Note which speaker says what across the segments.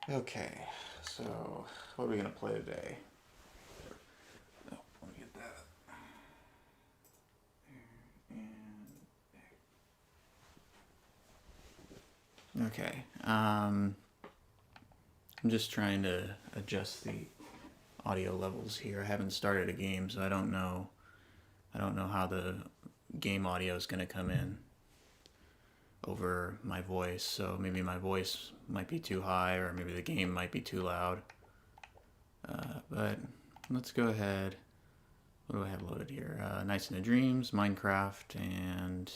Speaker 1: Okay, so what are we gonna play today? Oh, let me get that. Okay. I'm just trying to adjust the audio levels here. I haven't started a game, so I don't know how the game audio is gonna come in over my voice. So maybe my voice might be too high, or maybe the game might be too loud. But let's go ahead. What do I have loaded here? Nights into Dreams, Minecraft, and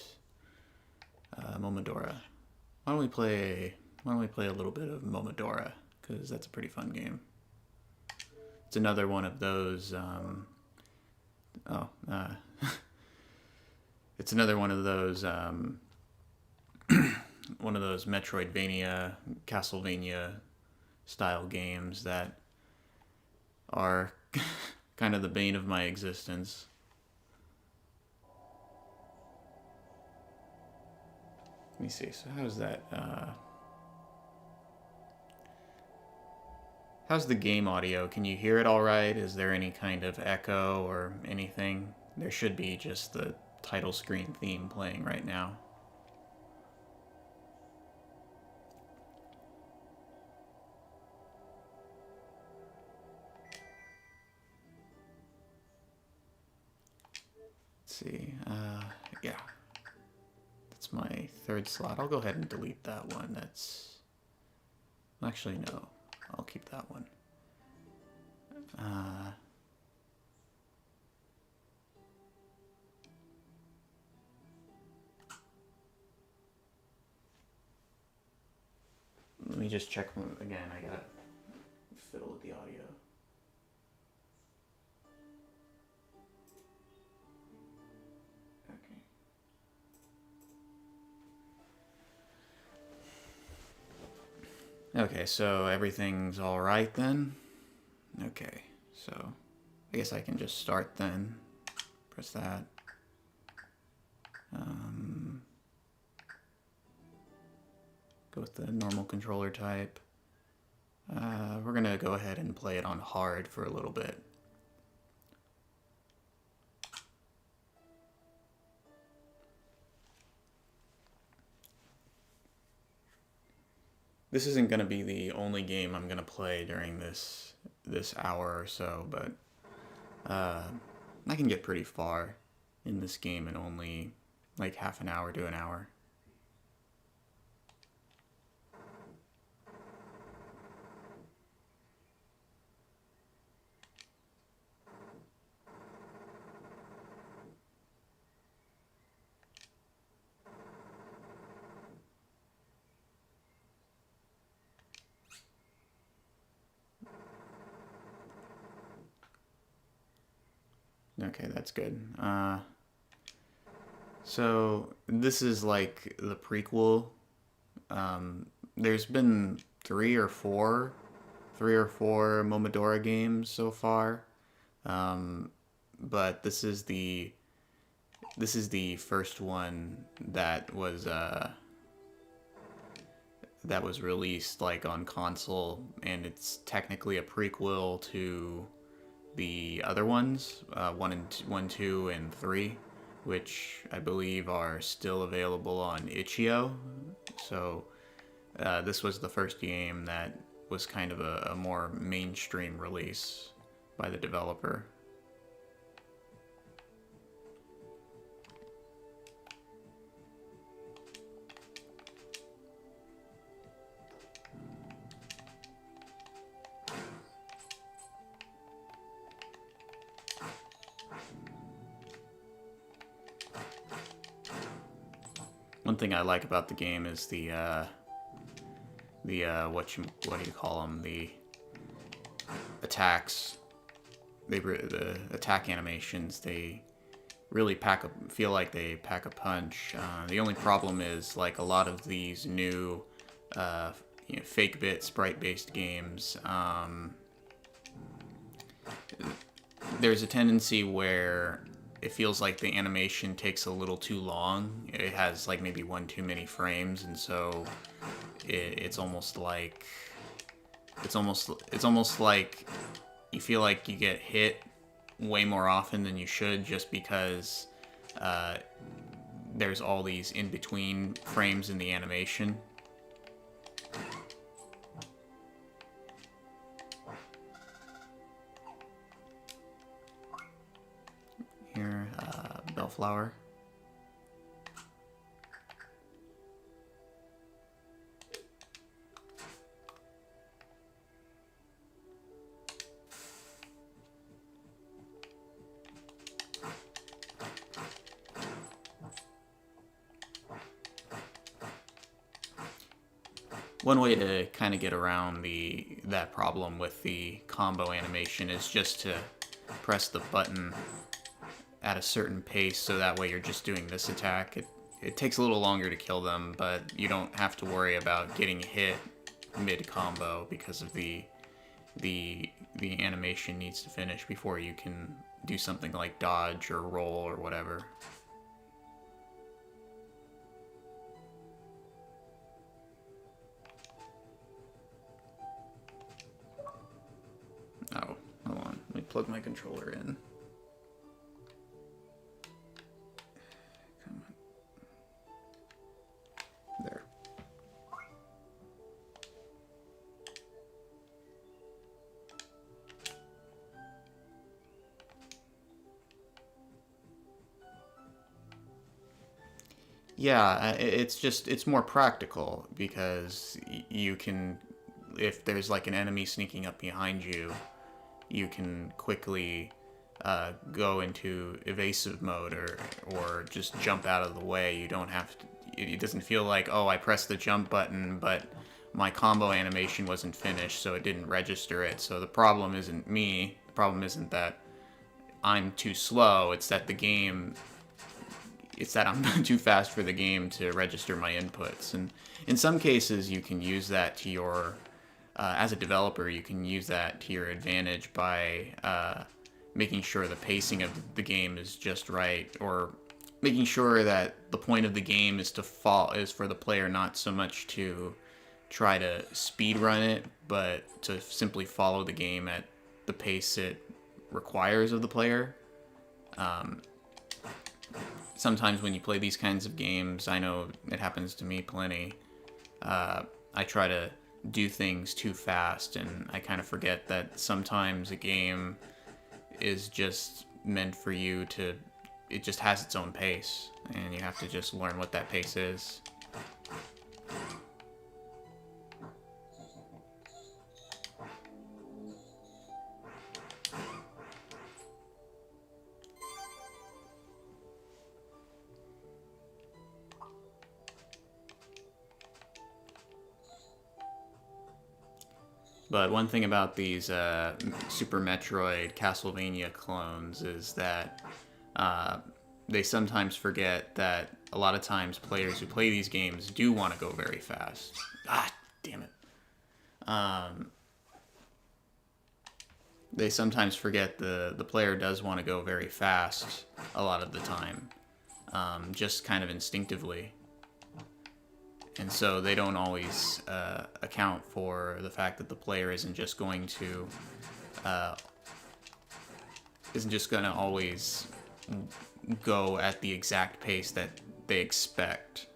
Speaker 1: Momodora. Why don't we play a little bit of Momodora, because that's a pretty fun game. It's another one of those. It's another one of those. One of those Metroidvania, Castlevania style games that are kind of the bane of my existence. Let me see. So how's that? How's the game audio? Can you hear it all right? Is there any kind of echo or anything? There should be just the title screen theme playing right now. Let's see. Yeah. That's my third slot. I'll go ahead and delete that one. That's... Actually, no. I'll keep that one. Let me just check again. I gotta fiddle with the audio. Okay, so everything's all right then. Okay, so I guess I can just start then. Press that. Go with the normal controller type. We're gonna go ahead and play it on hard for a little bit. This isn't going to be the only game I'm going to play during this hour or so, but I can get pretty far in this game in only like half an hour to an hour. Okay, that's good. So this is like the prequel. There's been three or four Momodora games so far, but this is the first one that was released like on console, and it's technically a prequel to the other ones, 1, 2, and 3, which I believe are still available on itch.io. So this was the first game that was kind of a more mainstream release by the developer. One thing I like about the game is the what do you call them? The attacks. The attack animations. They really feel like they pack a punch. The only problem is like a lot of these new fake bit sprite based games. There's a tendency where it feels like the animation takes a little too long. It has like maybe one too many frames, and so it's almost like it's almost like you feel like you get hit way more often than you should, just because there's all these in-between frames in the animation. Here, Bellflower. One way to kind of get around that problem with the combo animation is just to press the button at a certain pace, so that way you're just doing this attack. It takes a little longer to kill them, but you don't have to worry about getting hit mid-combo because of the animation needs to finish before you can do something like dodge or roll or whatever. Oh, hold on. Let me plug my controller in. Come on. There. Yeah, it's more practical because you can, if there's like an enemy sneaking up behind you, you can quickly go into evasive mode or just jump out of the way. You don't have to, it doesn't feel like, oh, I pressed the jump button, but my combo animation wasn't finished, so it didn't register it. So the problem isn't me. The problem isn't that I'm too slow. It's that I'm too fast for the game to register my inputs. And in some cases, you can use that to your, as a developer, you can use that to your advantage by making sure the pacing of the game is just right, or making sure that the point of the game is for the player not so much to try to speed run it, but to simply follow the game at the pace it requires of the player. Sometimes when you play these kinds of games, I know it happens to me plenty, I try to do things too fast, and I kind of forget that sometimes a game is just meant for you to, it just has its own pace, and you have to just learn what that pace is. But one thing about these Super Metroid Castlevania clones is that they sometimes forget that a lot of times players who play these games do want to go very fast. Ah, damn it. They sometimes forget the player does want to go very fast a lot of the time, just kind of instinctively. And so they don't always account for the fact that the player isn't just going to always go at the exact pace that they expect.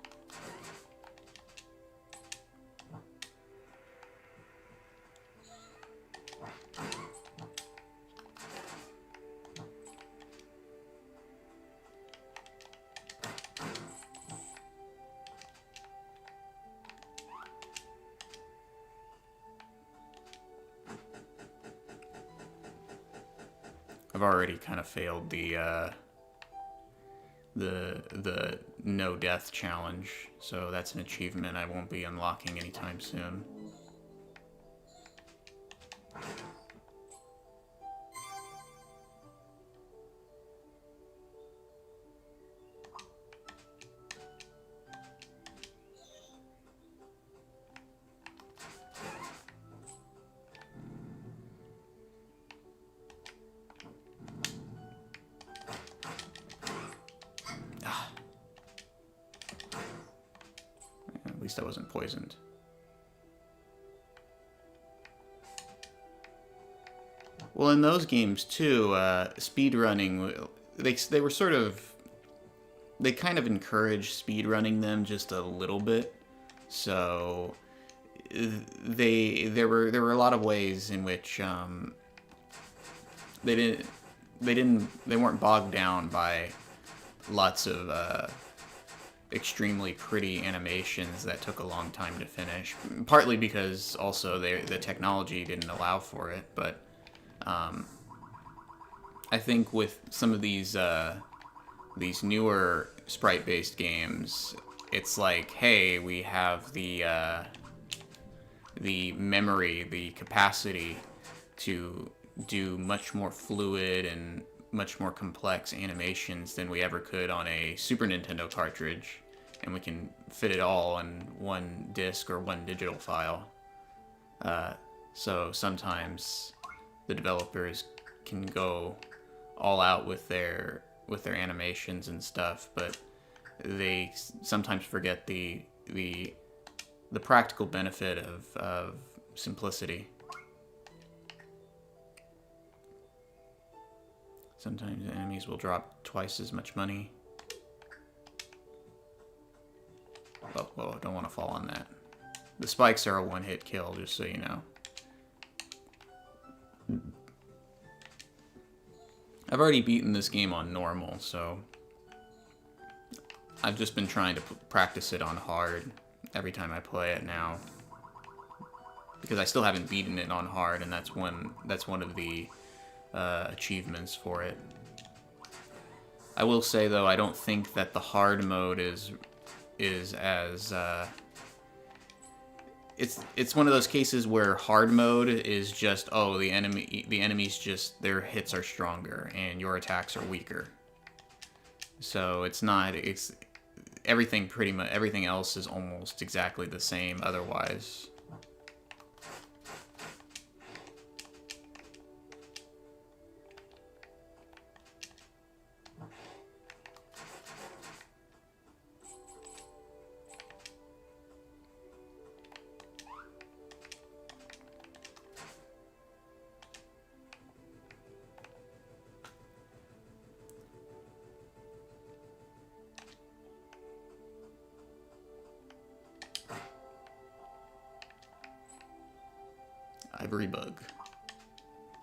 Speaker 1: I've already kind of failed the no death challenge, so that's an achievement I won't be unlocking anytime soon. At least I wasn't poisoned. Well, in those games too, speedrunning, they were sort of, they kind of encouraged speedrunning them just a little bit. So there were a lot of ways in which they weren't bogged down by lots of extremely pretty animations that took a long time to finish. Partly because also the technology didn't allow for it, but I think with some of these newer sprite-based games, it's like, hey, we have the memory, the capacity to do much more fluid and much more complex animations than we ever could on a Super Nintendo cartridge, and we can fit it all on one disc or one digital file. So sometimes the developers can go all out with their animations and stuff, but they sometimes forget the practical benefit of simplicity. Sometimes enemies will drop twice as much money. Oh, whoa, don't want to fall on that. The spikes are a one-hit kill, just so you know. I've already beaten this game on normal, so I've just been trying to practice it on hard every time I play it now, because I still haven't beaten it on hard, and that's one of the achievements for it. I will say though, I don't think that the hard mode is as it's one of those cases where hard mode is just, oh, the enemies just, their hits are stronger and your attacks are weaker. So it's everything else is almost exactly the same otherwise. Ivory bug.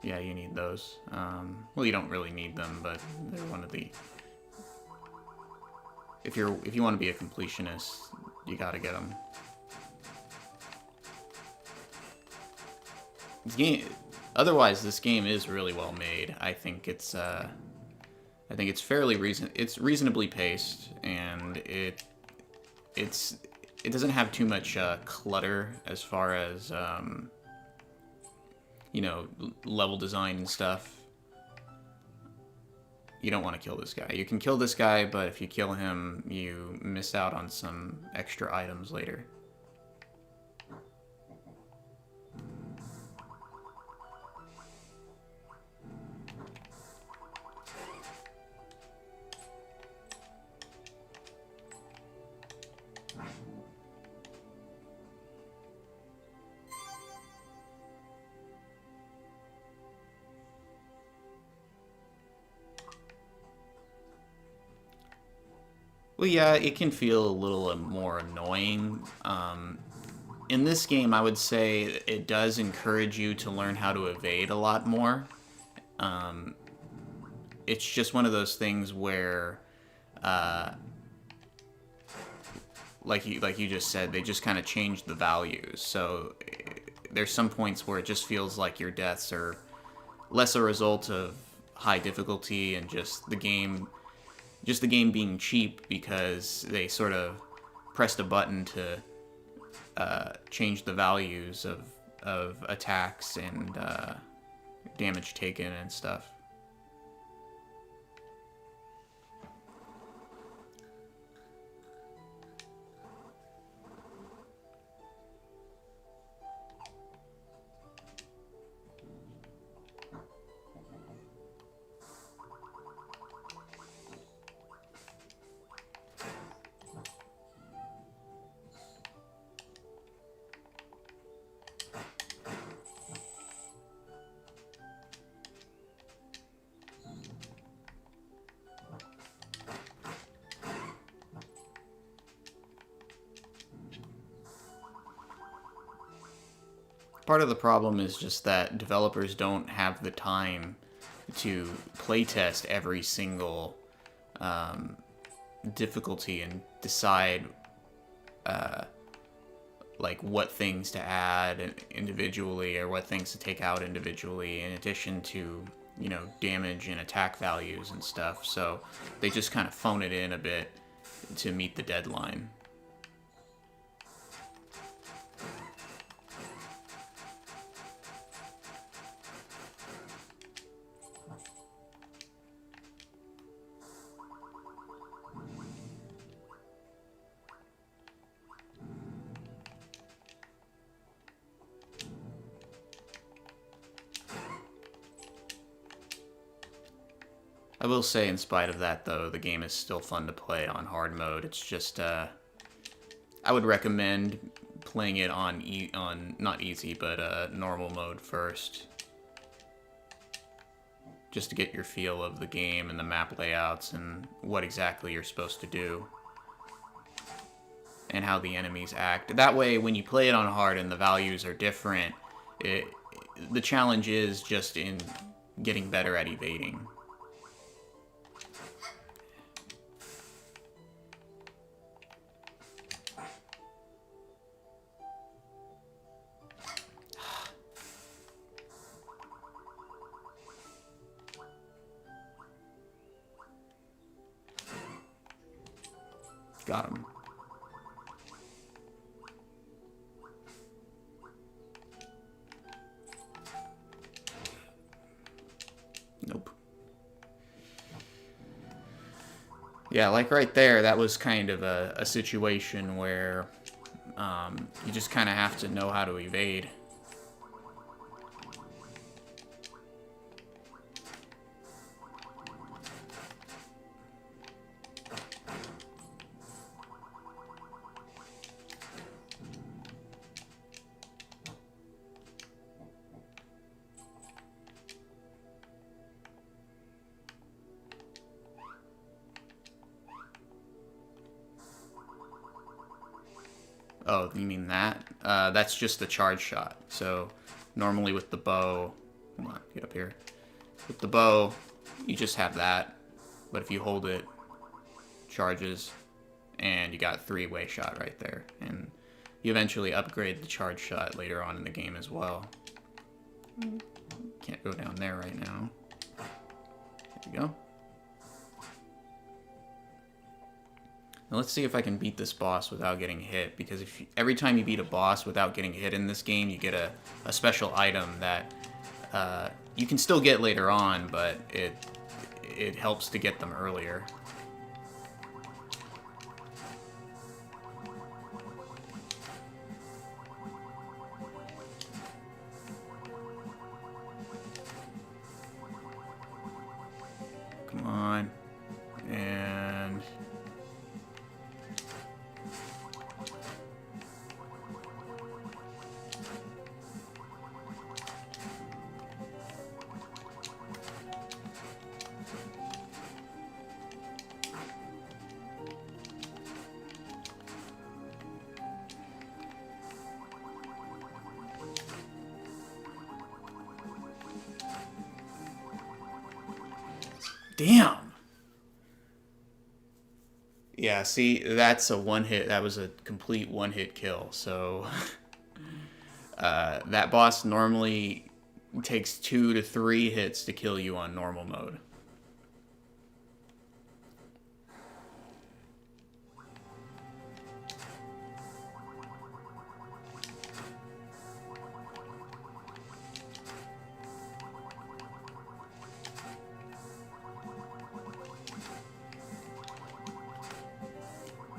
Speaker 1: Yeah, you need those. Well, you don't really need them, but they're one of the... If you want to be a completionist, you gotta get them. Otherwise, this game is really well made. I think it's it's reasonably paced, and it doesn't have too much clutter as far as you know, level design and stuff. You don't want to kill this guy. You can kill this guy, but if you kill him, you miss out on some extra items later. Well, yeah, it can feel a little more annoying. In this game, I would say it does encourage you to learn how to evade a lot more. It's just one of those things where, like you just said, they just kind of changed the values. So there's some points where it just feels like your deaths are less a result of high difficulty and just the game being cheap because they sort of pressed a button to change the values of attacks and damage taken and stuff. Part of the problem is just that developers don't have the time to playtest every single difficulty and decide like what things to add individually or what things to take out individually, in addition to, you know, damage and attack values and stuff. So they just kind of phone it in a bit to meet the deadline. I will say, in spite of that, though, the game is still fun to play on hard mode. It's just, I would recommend playing it on not easy, but normal mode first. Just to get your feel of the game and the map layouts and what exactly you're supposed to do. And how the enemies act. That way, when you play it on hard and the values are different, the challenge is just in getting better at evading. Got him. Nope. Yeah, like right there, that was kind of a situation where you just kind of have to know how to evade. Oh, you mean that? That's just the charge shot. So, normally with the bow... Hold on, get up here. With the bow, you just have that. But if you hold it, charges, and you got three-way shot right there. And you eventually upgrade the charge shot later on in the game as well. Can't go down there right now. There we go. Now let's see if I can beat this boss without getting hit, because every time you beat a boss without getting hit in this game, you get a special item that you can still get later on, but it helps to get them earlier. Come on. And... Damn! Yeah, see, that's a one-hit. That was a complete one-hit kill. So, that boss normally takes 2 to 3 hits to kill you on normal mode.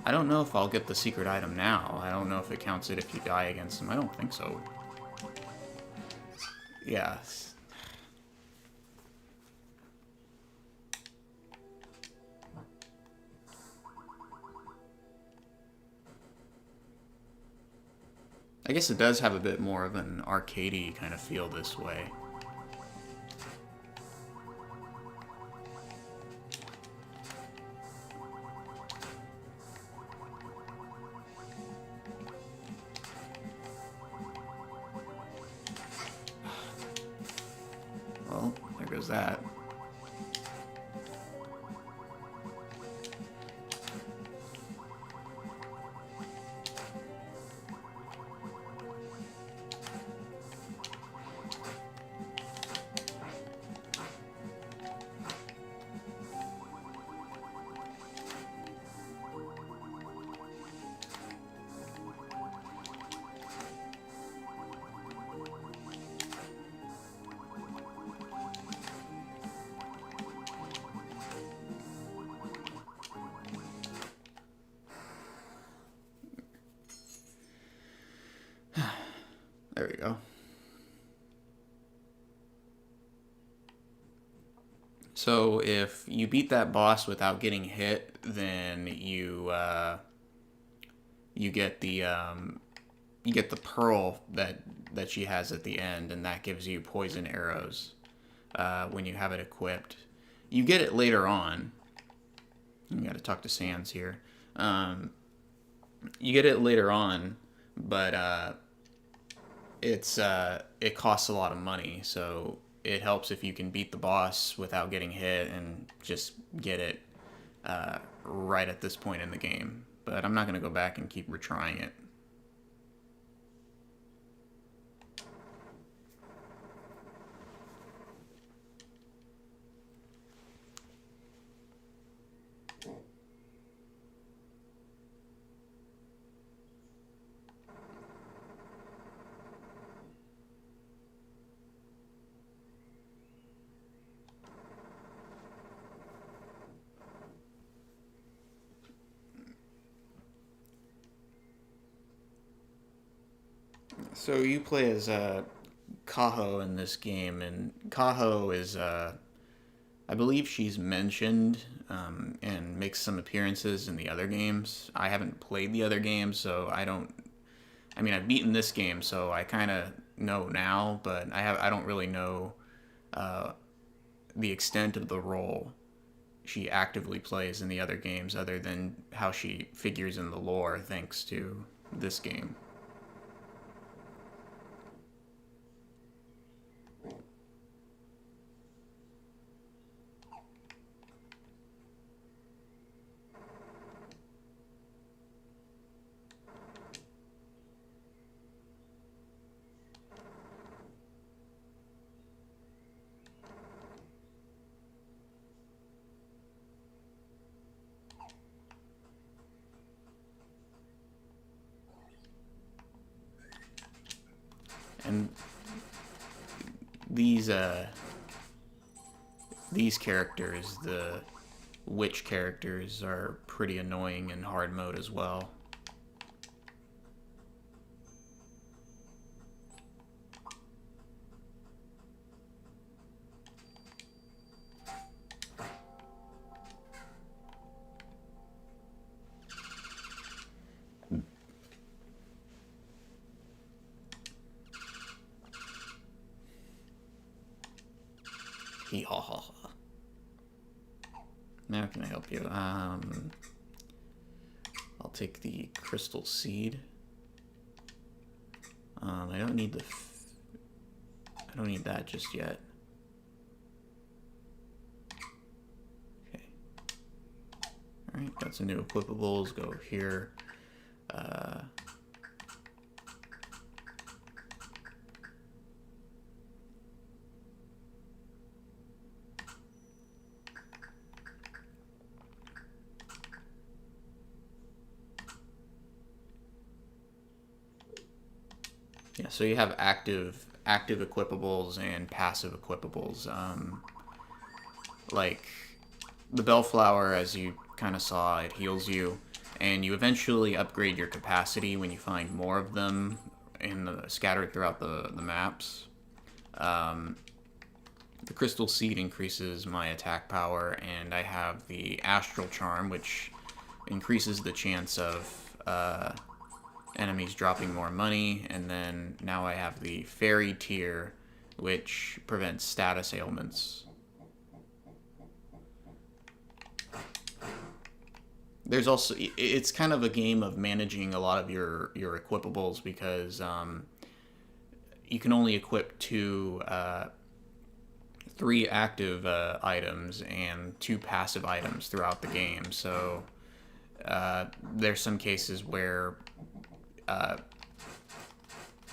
Speaker 1: I don't know if I'll get the secret item now. I don't know if it counts it if you die against him. I don't think so. Yeah. I guess it does have a bit more of an arcadey kind of feel this way. that. There we go. So if you beat that boss without getting hit, then you get the pearl that she has at the end, and that gives you poison arrows when you have it equipped. You get it later on. You got to talk to Sans here. You get it later on, but it costs a lot of money, so it helps if you can beat the boss without getting hit and just get it right at this point in the game. But I'm not going to go back and keep retrying it. So you play as Kaho in this game, and Kaho is, I believe she's mentioned and makes some appearances in the other games. I haven't played the other games, so I've beaten this game, so I kind of know now, but I don't really know the extent of the role she actively plays in the other games, other than how she figures in the lore thanks to this game. And these characters, the witch characters, are pretty annoying in hard mode as well. Now can I help you? I'll take the crystal seed. I don't need I don't need that just yet. Okay. All right, got some new equipables. Go here. Yeah, so you have active equipables and passive equipables. Like the Bellflower, as you kind of saw, it heals you, and you eventually upgrade your capacity when you find more of them scattered throughout the maps. The Crystal Seed increases my attack power, and I have the Astral Charm, which increases the chance of enemies dropping more money, and then now I have the Fairy Tier, which prevents status ailments. There's also, it's kind of a game of managing a lot of your equipables, because you can only equip 3 active items and 2 passive items throughout the game. So there's some cases where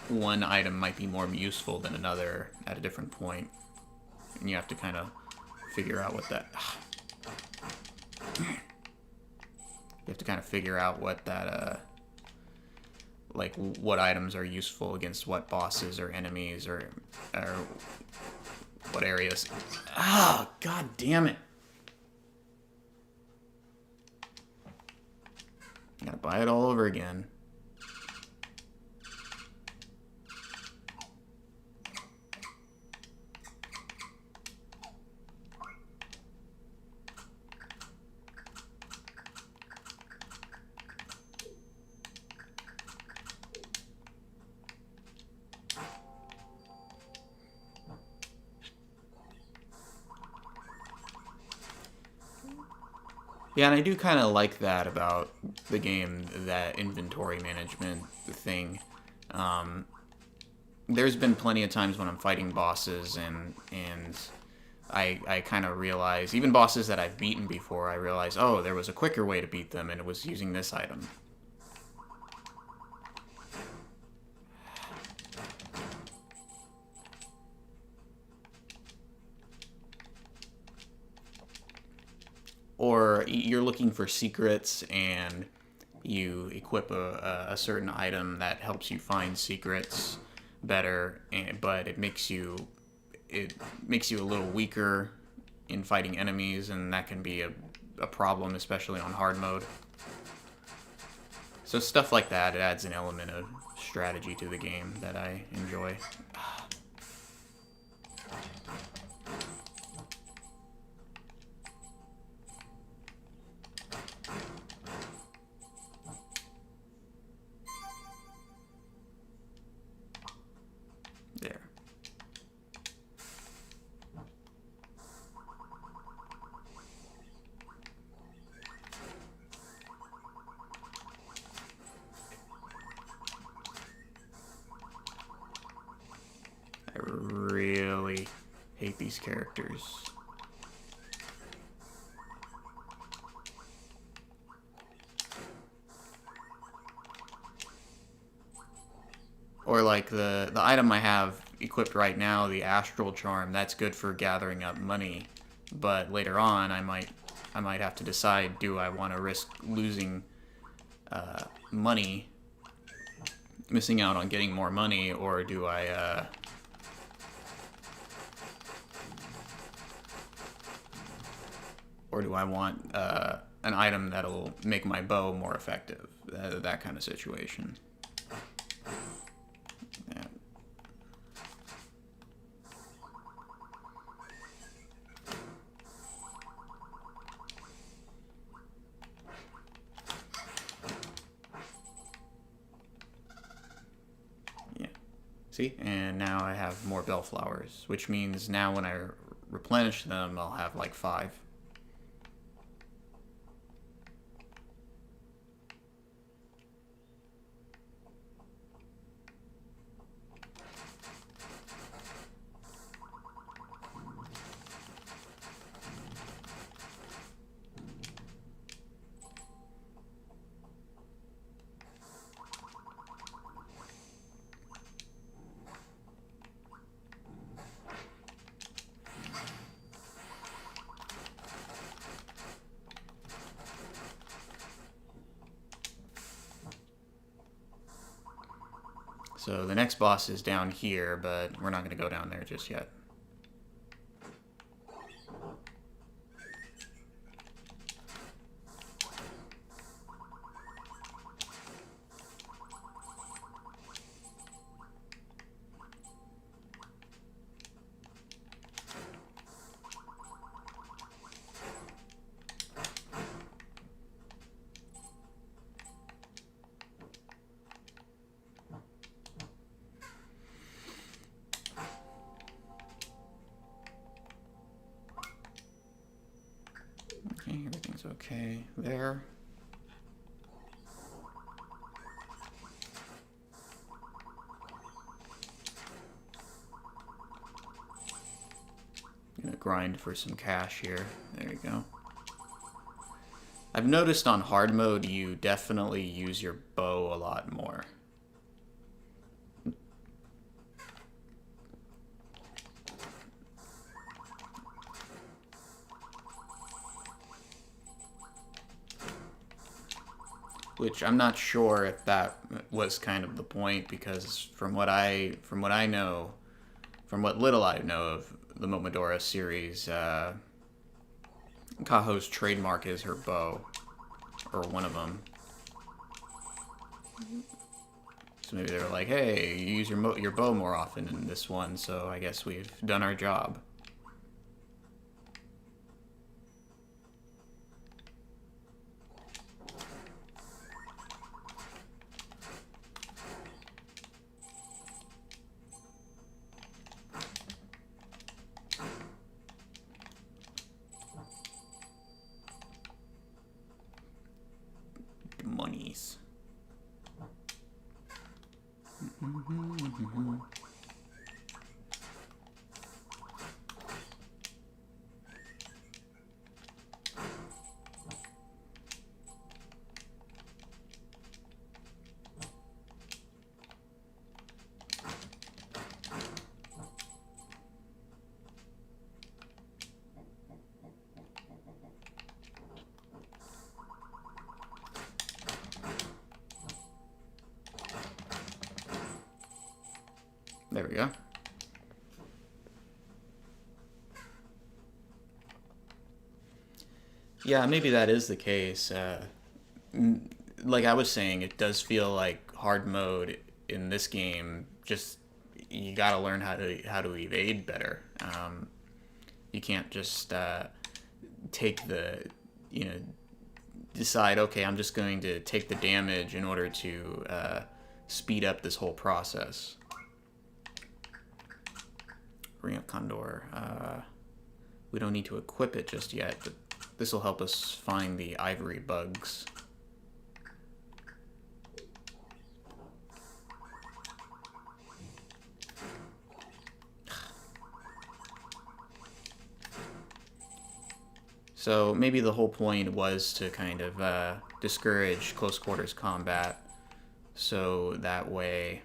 Speaker 1: one item might be more useful than another at a different point, and you have to kind of figure out what that. You have to kind of figure out what that like what items are useful against what bosses or enemies or what areas. Ah, god damn it. Gotta buy it all over again. Yeah, and I do kind of like that about the game, that inventory management thing. There's been plenty of times when I'm fighting bosses and I kind of realize, even bosses that I've beaten before, I realize, oh, there was a quicker way to beat them, and it was using this item. Or you're looking for secrets and you equip a certain item that helps you find secrets better, but it makes you a little weaker in fighting enemies, and that can be a problem, especially on hard mode. So stuff like that, it adds an element of strategy to the game that I enjoy. There. I really hate these characters. Or like the item I have equipped right now, the Astral Charm, that's good for gathering up money. But later on, I might have to decide, do I want to risk losing money, missing out on getting more money, or do I want an item that'll make my bow more effective? That kind of situation. Yeah. Yeah. See? And now I have more bellflowers, which means now when I replenish them, I'll have like 5. So the next boss is down here, but we're not going to go down there just yet. Okay, everything's okay there. grind for some cash here. There you go. I've noticed on hard mode you definitely use your bow a lot more. Which I'm not sure if that was kind of the point, because from what know, from what little I know of the Momodora series, Kaho's trademark is her bow, or one of them. So maybe they were like, "Hey, you use your bow more often in this one, so I guess we've done our job." Monies. There we go. Yeah, maybe that is the case. Like I was saying, it does feel like hard mode in this game. Just you gotta learn how to evade better. You can't just take the decide, okay, I'm just going to take the damage in order to speed up this whole process. Bring up Condor. We don't need to equip it just yet, but this will help us find the ivory bugs. So maybe the whole point was to kind of discourage close quarters combat, so that way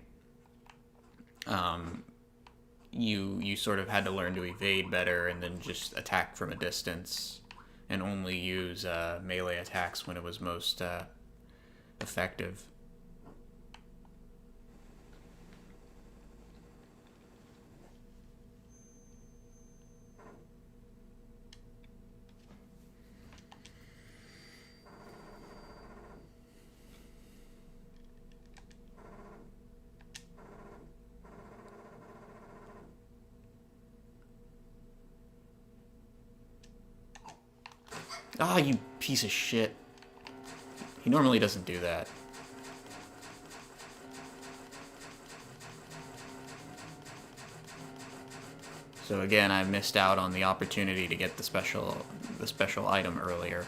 Speaker 1: you sort of had to learn to evade better and then just attack from a distance and only use melee attacks when it was most effective. Ah, you piece of shit. He normally doesn't do that. So again, I missed out on the opportunity to get the special item earlier.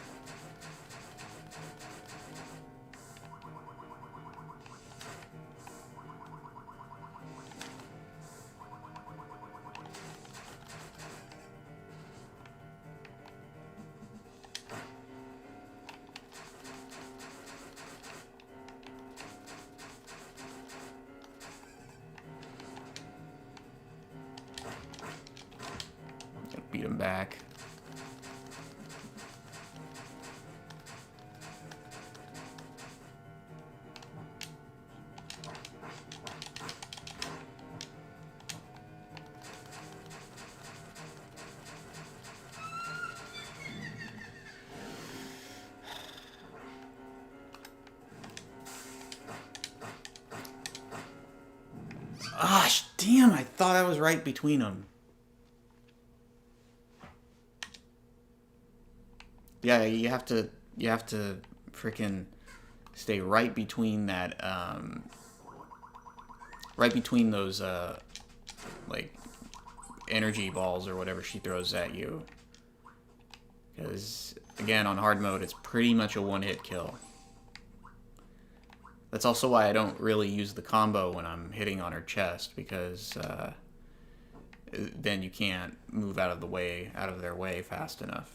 Speaker 1: Beat him back. Ah, damn, I thought I was right between them. Yeah, you have to freaking stay right between that, right between those, like, energy balls or whatever she throws at you. Because, again, on hard mode, it's pretty much a one-hit kill. That's also why I don't really use the combo when I'm hitting on her chest, because then you can't move out of their way fast enough.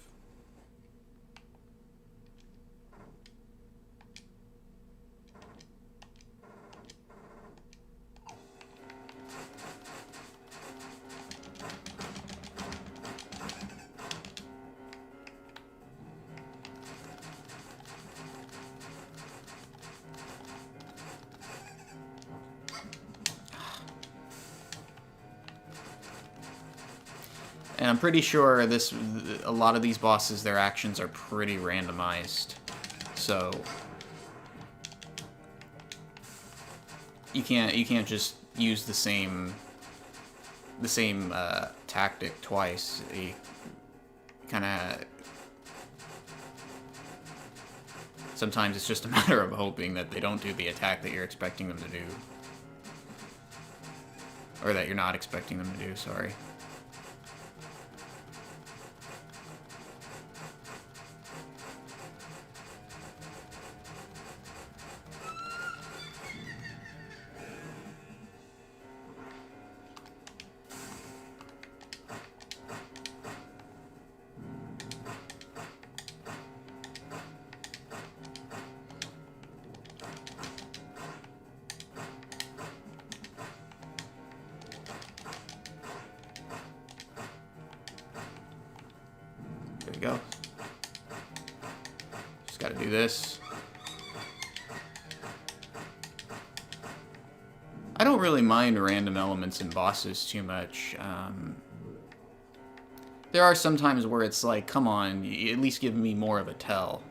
Speaker 1: And I'm pretty sure a lot of these bosses, their actions are pretty randomized. So you can't just use the same tactic twice. You kind of sometimes it's just a matter of hoping that they don't do the attack that you're expecting them to do, or that you're not expecting them to do. Sorry. There we go. Just gotta do this. I don't really mind random elements in bosses too much. There are some times where it's like, come on, at least give me more of a tell.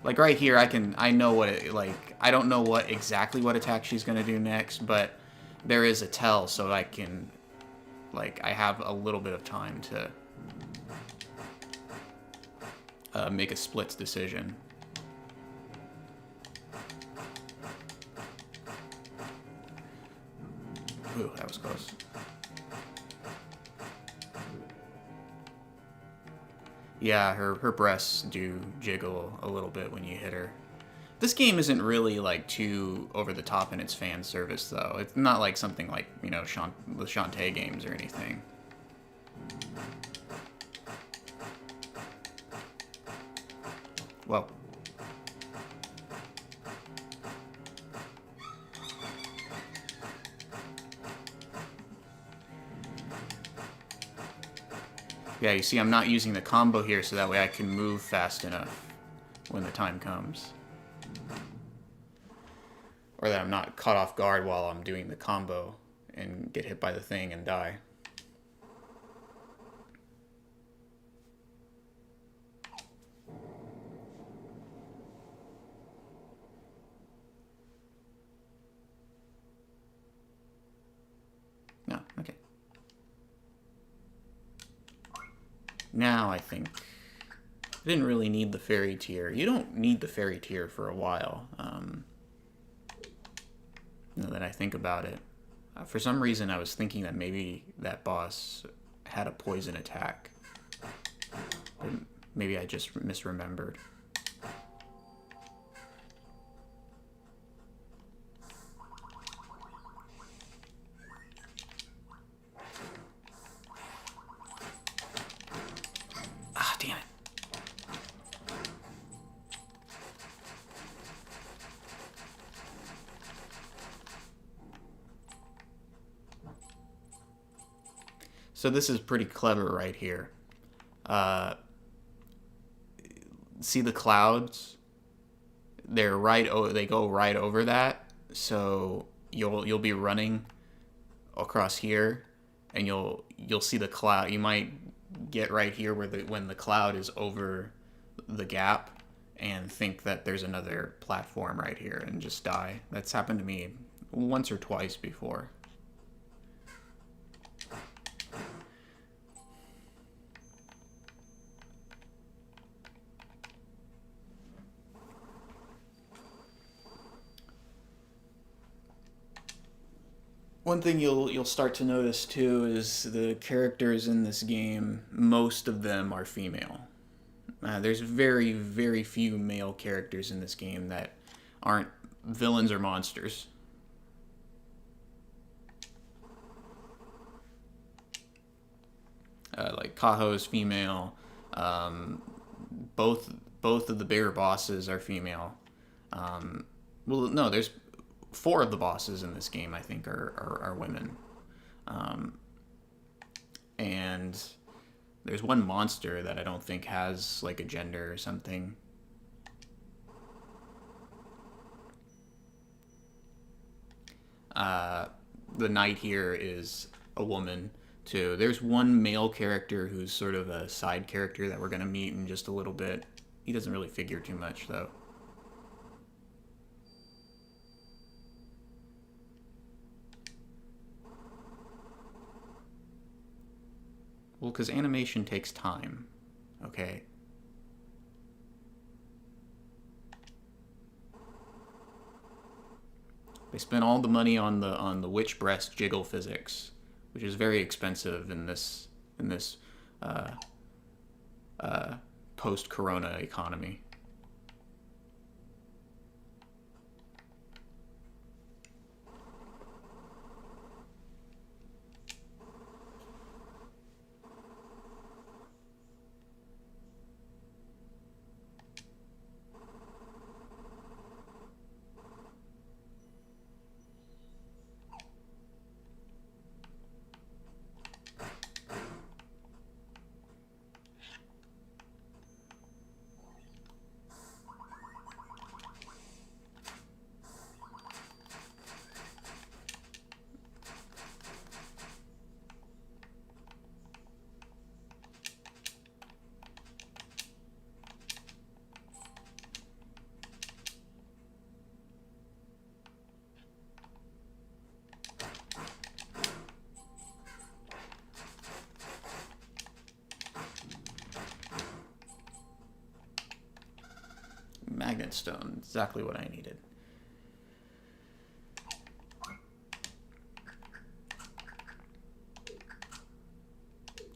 Speaker 1: Like right here, I know what it, like, I don't know exactly what attack she's gonna do next, but there is a tell, so I can, like, I have a little bit of time to make a split decision. Ooh, that was close. Yeah, her breasts do jiggle a little bit when you hit her. This game isn't really, like, too over the top in its fan service, though. It's not like something like, you know, the Shantae games or anything. Well. Yeah, you see I'm not using the combo here so that way I can move fast enough when the time comes. Or that I'm not caught off guard while I'm doing the combo and get hit by the thing and die. No, okay. Now I think I didn't really need the fairy tier. You don't need the fairy tier for a while. Now that I think about it, for some reason I was thinking that maybe that boss had a poison attack. But maybe I just misremembered. Ah, damn it. So this is pretty clever right here. See the clouds? They go right over that. So you'll be running across here, and you'll see the cloud. You might get right here when the cloud is over the gap, and think that there's another platform right here, and just die. That's happened to me once or twice before. One thing you'll start to notice too is the characters in this game, most of them are female. There's very, very few male characters in this game that aren't villains or monsters. Like Kaho's female. Both of the bigger bosses are female. Well, no, there's 4 of the bosses in this game, I think, are women. And there's one monster that I don't think has, like, a gender or something. The knight here is a woman, too. There's one male character who's sort of a side character that we're going to meet in just a little bit. He doesn't really figure too much, though. Well, because animation takes time, okay? They spent all the money on the witch breast jiggle physics, which is very expensive in this post-corona economy. Magnet stone, exactly what I needed.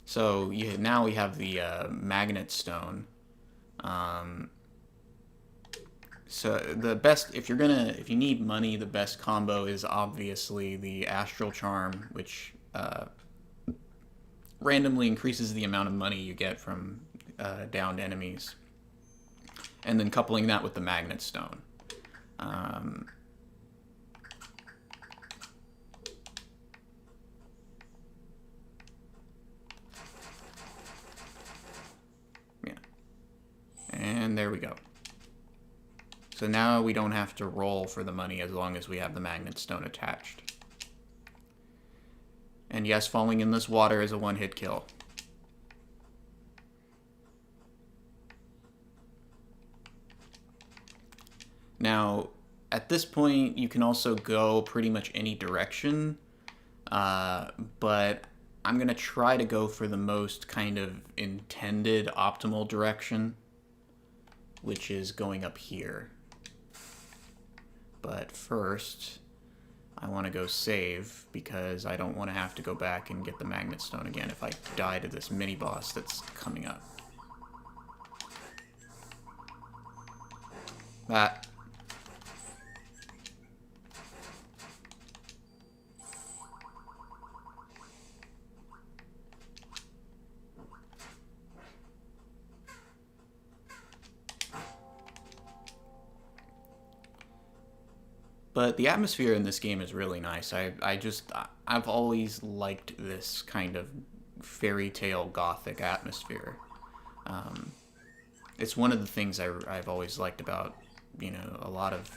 Speaker 1: So now we have the magnet stone. So the best, if you need money, the best combo is obviously the Astral Charm, which randomly increases the amount of money you get from downed enemies. And then coupling that with the magnet stone. Yeah. And there we go. So now we don't have to roll for the money as long as we have the magnet stone attached. And yes, falling in this water is a one-hit kill. Now, at this point, you can also go pretty much any direction, but I'm going to try to go for the most kind of intended optimal direction, which is going up here. But first, I want to go save, because I don't want to have to go back and get the magnet stone again if I die to this mini-boss that's coming up. That... But the atmosphere in this game is really nice. I've always liked this kind of fairy tale gothic atmosphere. It's one of the things I've always liked about, you know, a lot of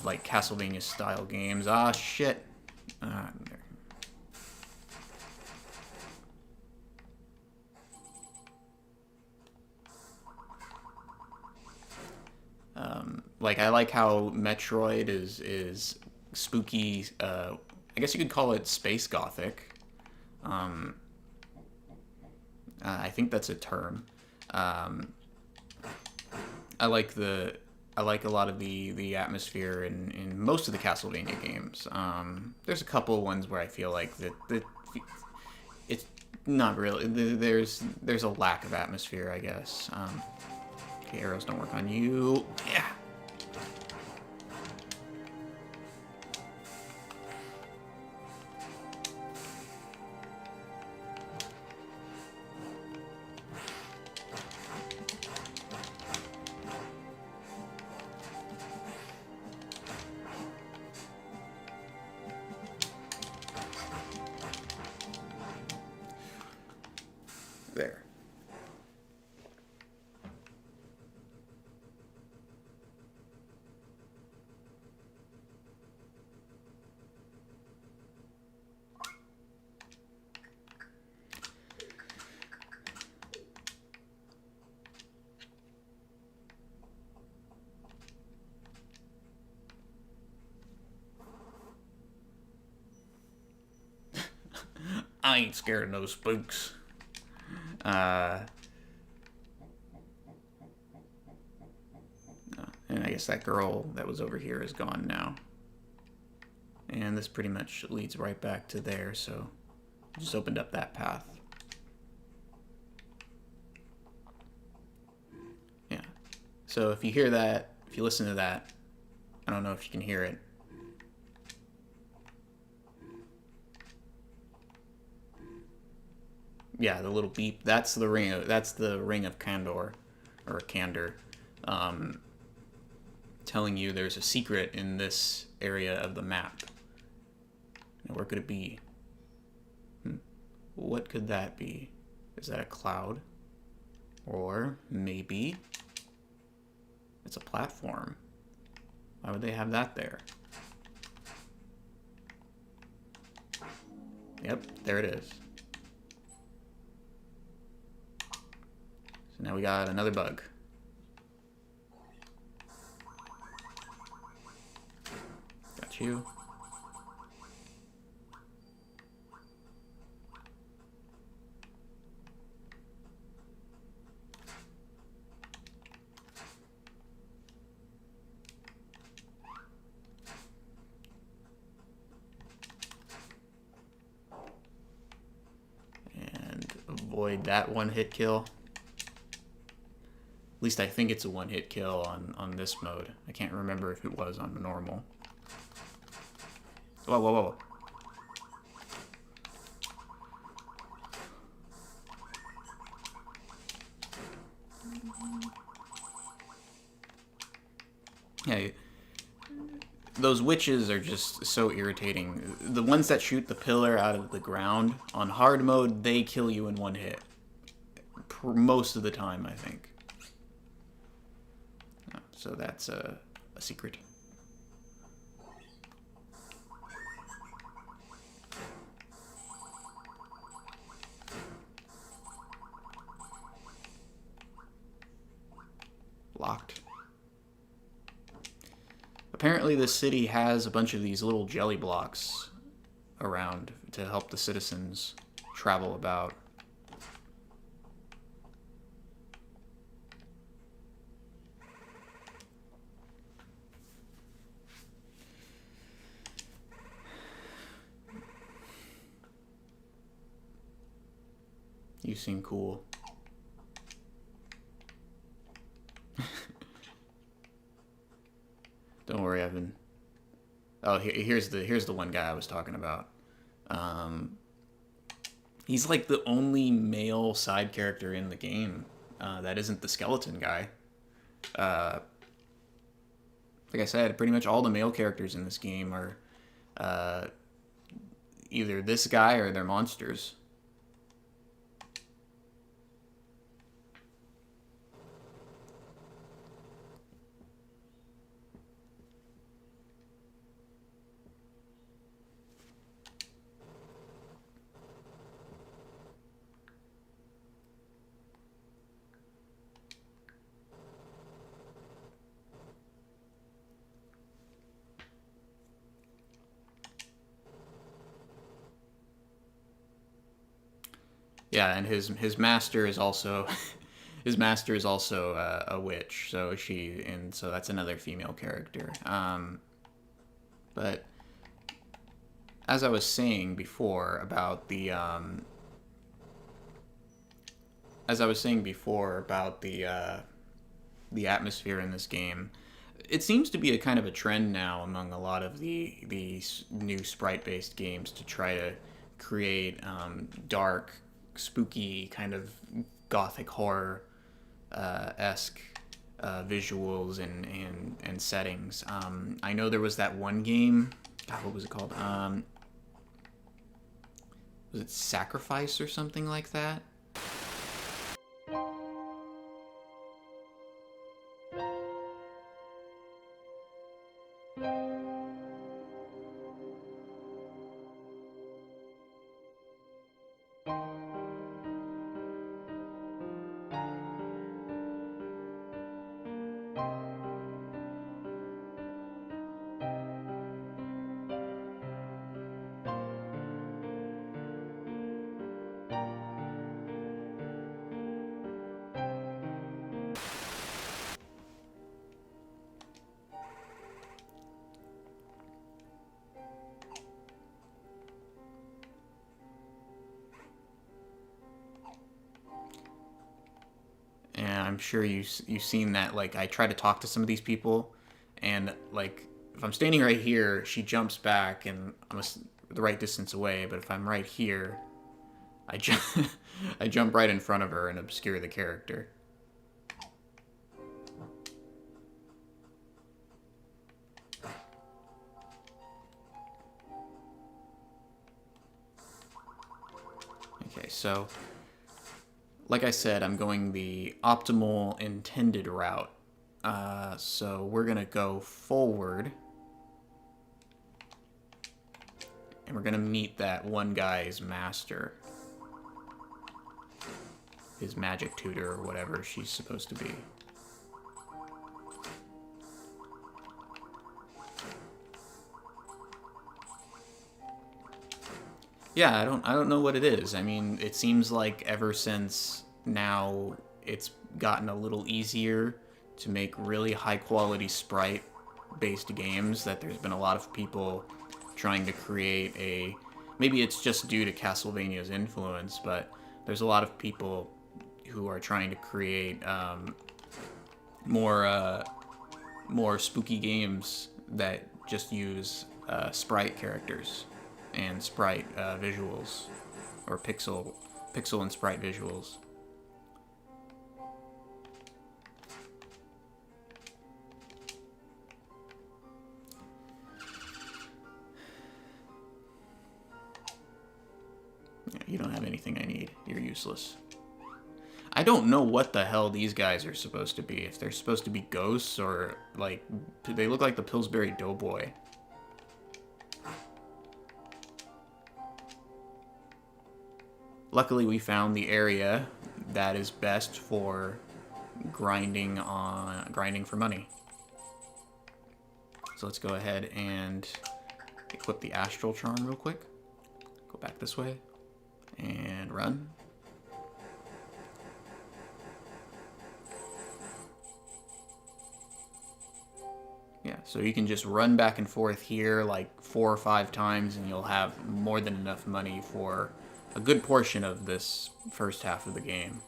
Speaker 1: like Castlevania style games. Ah, shit. Like, I like how Metroid is spooky, I guess you could call it space gothic. I think that's a term. I like the I like a lot of the atmosphere in most of the Castlevania games. There's a couple ones where I feel like that it's not really. There's a lack of atmosphere, I guess. Okay, arrows don't work on you. Yeah. There. I ain't scared of no spooks. And I guess that girl that was over here is gone now. And this pretty much leads right back to there, so just opened up that path. Yeah. So if you hear that, if you listen to that, I don't know if you can hear it. Yeah, the little beep. That's the ring of Candor, or Candor, telling you there's a secret in this area of the map. Now, where could it be? What could that be? Is that a cloud? Or maybe it's a platform. Why would they have that there? Yep, there it is. So now we got another bug. Got you. And avoid that one-hit kill. At least I think it's a one-hit kill on this mode. I can't remember if it was on the normal. Whoa, whoa, whoa. Yeah, those witches are just so irritating. The ones that shoot the pillar out of the ground, on hard mode, they kill you in one hit. Most of the time, I think. So that's a secret. Locked. Apparently this city has a bunch of these little jelly blocks around to help the citizens travel about. You seem cool. Don't worry, Evan. Oh, here's the one guy I was talking about. He's like the only male side character in the game that isn't the skeleton guy. Like I said, pretty much all the male characters in this game are either this guy or they're monsters. Yeah, and his master is also his master is also a witch, so so that's another female character. But as I was saying before about the the atmosphere in this game, it seems to be a kind of a trend now among a lot of the new sprite-based games to try to create dark, spooky, kind of gothic horror esque visuals and settings. I know there was that one game. God, what was it called? Was it Sacrifice or something like that? And I'm sure you've seen that. Like, I try to talk to some of these people, and like if I'm standing right here, she jumps back, and I'm the right distance away. But if I'm right here, I jump I jump right in front of her and obscure the character. Okay, so like I said, I'm going the optimal intended route. So we're going to go forward. And we're going to meet that one guy's master. His magic tutor or whatever she's supposed to be. Yeah, I don't know what it is. I mean, it seems like ever since now it's gotten a little easier to make really high quality sprite based games, that there's been a lot of people trying to create maybe it's just due to Castlevania's influence, but there's a lot of people who are trying to create more spooky games that just use sprite characters and sprite visuals, or pixel and sprite visuals. Yeah, you don't have anything I need. You're useless. I don't know what the hell these guys are supposed to be. If they're supposed to be ghosts, or like they look like the Pillsbury Doughboy. Luckily, we found the area that is best for grinding for money. So let's go ahead and equip the Astral Charm real quick. Go back this way and run. Yeah, so you can just run back and forth here like 4 or 5 times, and you'll have more than enough money for a good portion of this first half of the game.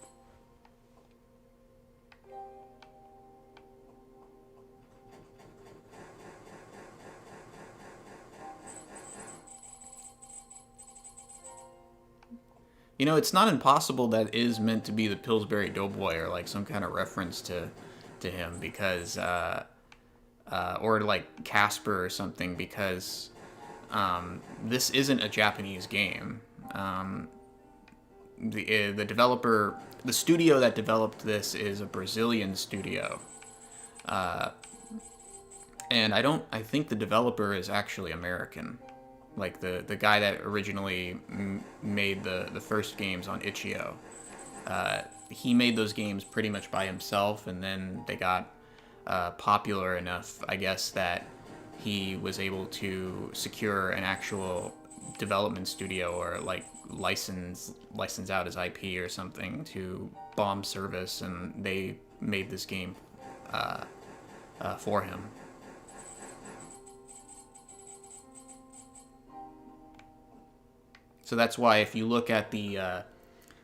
Speaker 1: You know, it's not impossible that is meant to be the Pillsbury Doughboy, or like some kind of reference to him, because or like Casper or something, because this isn't a Japanese game. The developer, the studio that developed this is a Brazilian studio, and I think the developer is actually American, like the guy that originally made the first games on Itch.io. He made those games pretty much by himself, and then they got popular enough, I guess, that he was able to secure an actual development studio or like license out his IP or something to Bomb Service, and they made this game for him. So that's why if you look at the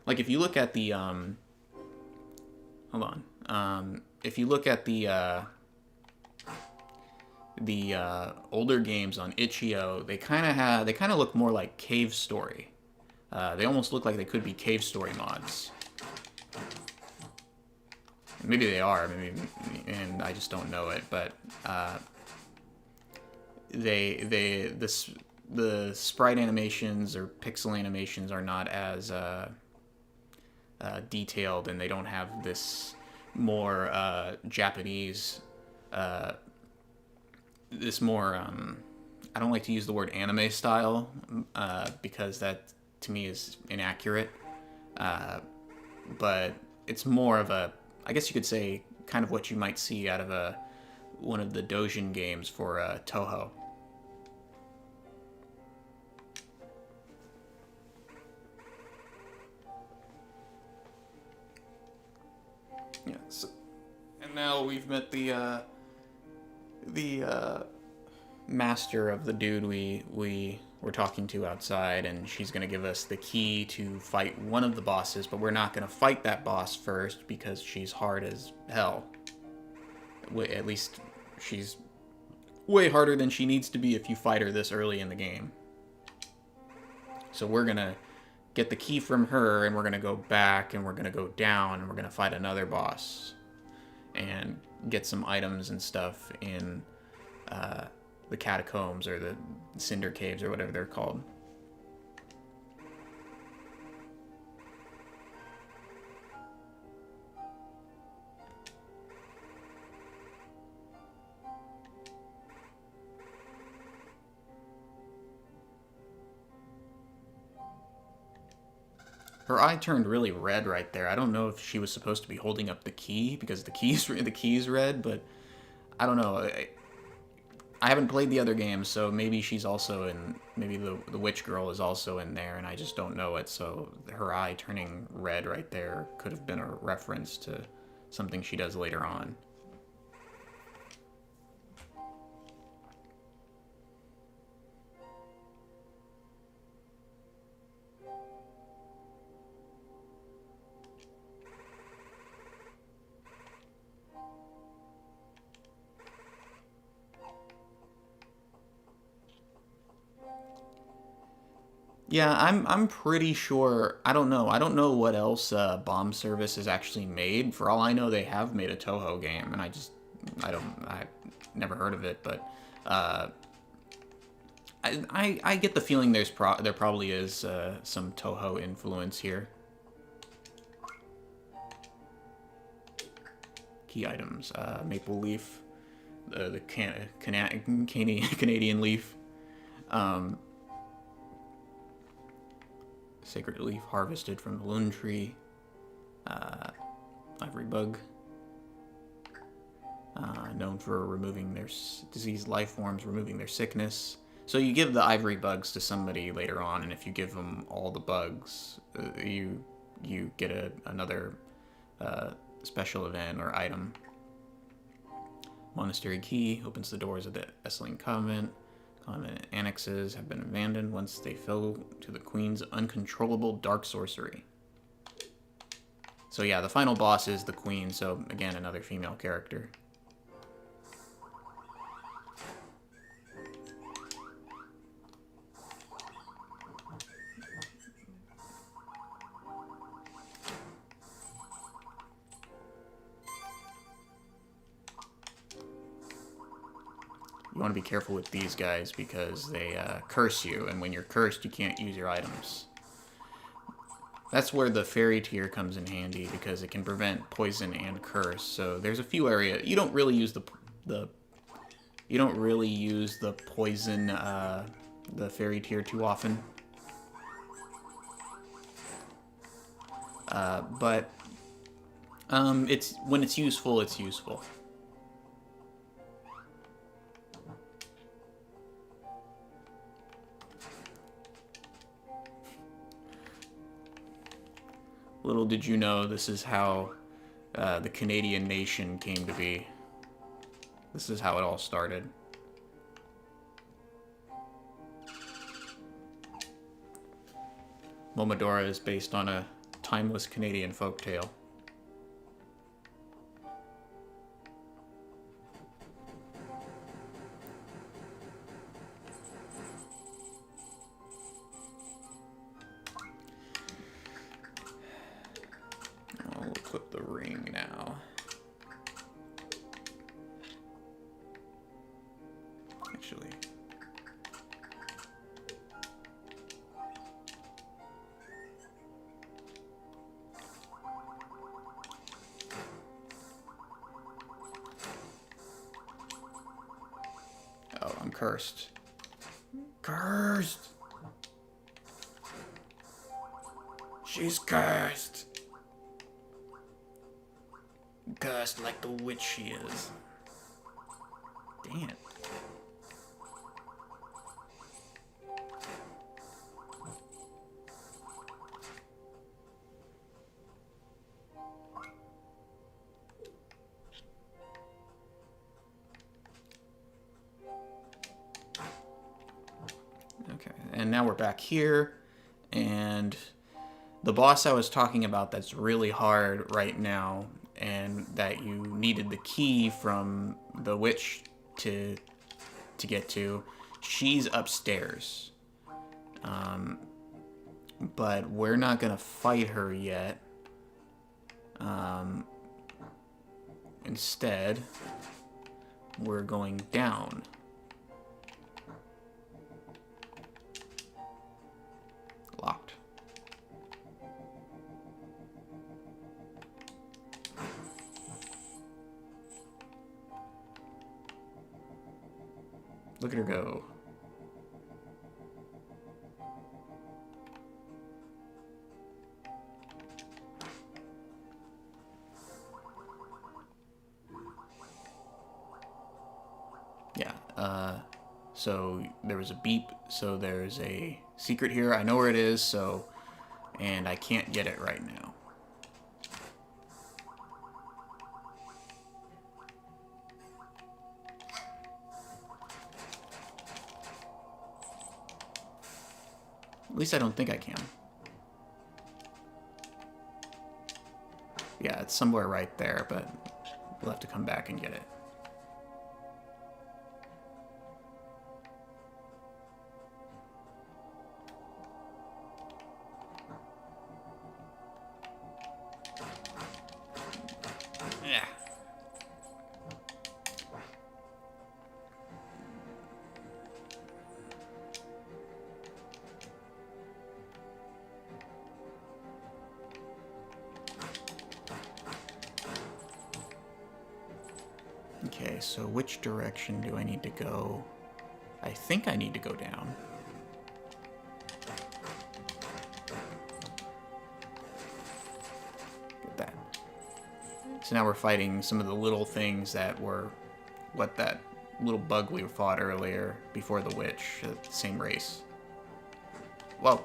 Speaker 1: if you look at the if you look at the older games on itch.io, they kind of look more like Cave Story. They almost look like they could be Cave Story mods. Maybe they are, maybe, and I just don't know it. But the sprite animations or pixel animations are not as detailed, and they don't have this more Japanese. This more, I don't like to use the word anime style, because that, to me, is inaccurate. But it's more of a, I guess you could say, kind of what you might see out of one of the Dojin games for Toho. Yeah, so, and now we've met the master of the dude we were talking to outside, and she's going to give us the key to fight one of the bosses, but we're not going to fight that boss first because she's hard as hell. At least she's way harder than she needs to be if you fight her this early in the game. So we're going to get the key from her, and we're going to go back, and we're going to go down, and we're going to fight another boss and get some items and stuff in the catacombs or the Cinder Caves or whatever they're called. Her eye turned really red right there. I don't know if she was supposed to be holding up the key because the key's red, but I don't know. I haven't played the other games, so maybe she's also in. Maybe the witch girl is also in there, and I just don't know it. So her eye turning red right there could have been a reference to something she does later on. Yeah, I'm pretty sure. I don't know. I don't know what else Bomb Service has actually made. For all I know, they have made a Toho game, and I never heard of it. But I get the feeling there probably is some Toho influence here. Key items: maple leaf, the Canadian leaf. Sacred leaf harvested from the Loon Tree. Ivory bug. Known for removing their diseased life forms, removing their sickness. So you give the ivory bugs to somebody later on, and if you give them all the bugs, you get another special event or item. Monastery key opens the doors of the Essling Convent. Convent annexes have been abandoned once they fell to the Queen's uncontrollable dark sorcery. So yeah, the final boss is the Queen, so again, another female character. You want to be careful with these guys because they curse you, and when you're cursed, you can't use your items. That's where the fairy tier comes in handy because it can prevent poison and curse. So there's a few areas you don't really use the poison the fairy tier too often. But it's when it's useful, it's useful. Little did you know, this is how the Canadian nation came to be. This is how it all started. Momodora is based on a timeless Canadian folktale. I'll equip the ring now. Actually. Oh, I'm cursed. Cursed! She's cursed! Cursed like the witch she is. Dang it. Okay, and now we're back here, and the boss I was talking about that's really hard right now, and that you needed the key from the witch to get to, she's upstairs. But we're not gonna fight her yet. Instead, we're going down. Locked. Look at her go. Yeah, so there was a beep, so there's a secret here. I know where it is, so, and I can't get it right now. At least I don't think I can. Yeah, it's somewhere right there, but we'll have to come back and get it. Yeah. Okay, so which direction do I need to go? I think I need to go down. Get that. So now we're fighting some of the little things that were what that little bug we fought earlier before the witch, the same race. Whoa.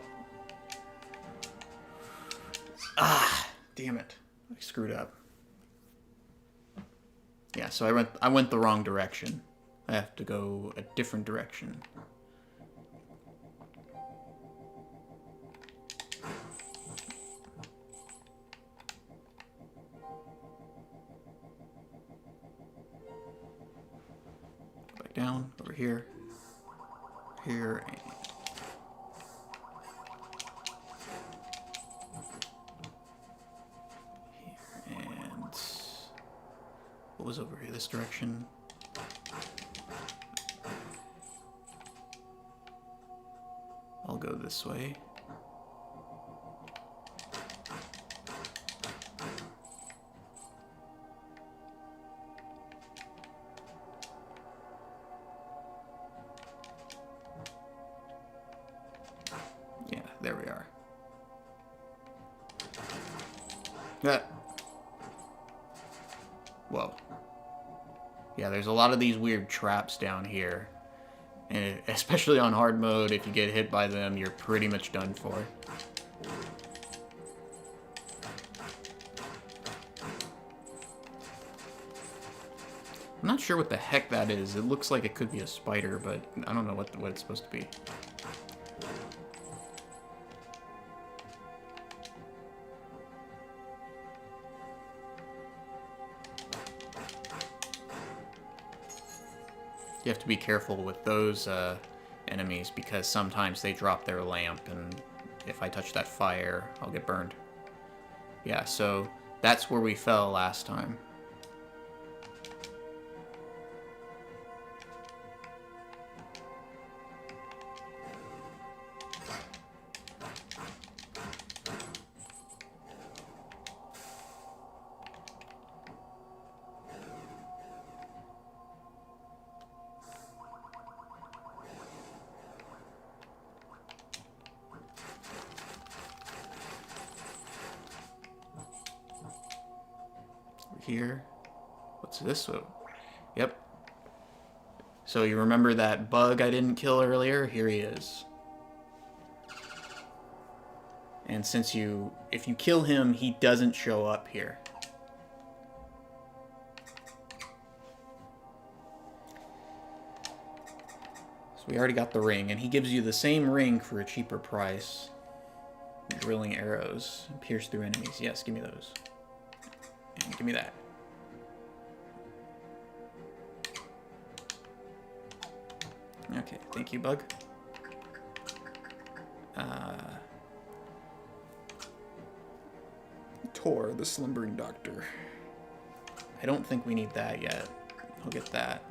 Speaker 1: Ah, damn it. I screwed up. Yeah, so I went the wrong direction. I have to go a different direction. Go back down, over here. Here, and... what was over here? This direction. I'll go this way. Yeah, there we are. That. Whoa. Yeah, there's a lot of these weird traps down here. And especially on hard mode, if you get hit by them, you're pretty much done for. I'm not sure what the heck that is. It looks like it could be a spider, but I don't know what it's supposed to be. You have to be careful with those enemies because sometimes they drop their lamp, and if I touch that fire, I'll get burned. Yeah, so that's where we fell last time. Here. What's this? Yep. So you remember that bug I didn't kill earlier? Here he is. And since if you kill him, he doesn't show up here. So we already got the ring, and he gives you the same ring for a cheaper price. Drilling arrows. Pierce through enemies. Yes, give me those. And give me that. Okay, thank you, bug. Tor, the slumbering doctor. I don't think we need that yet. I'll get that.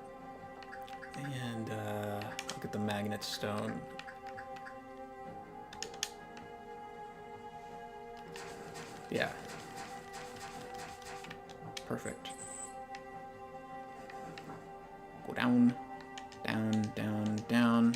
Speaker 1: And I'll get the magnet stone. Yeah. Perfect. Go down, down, down, down.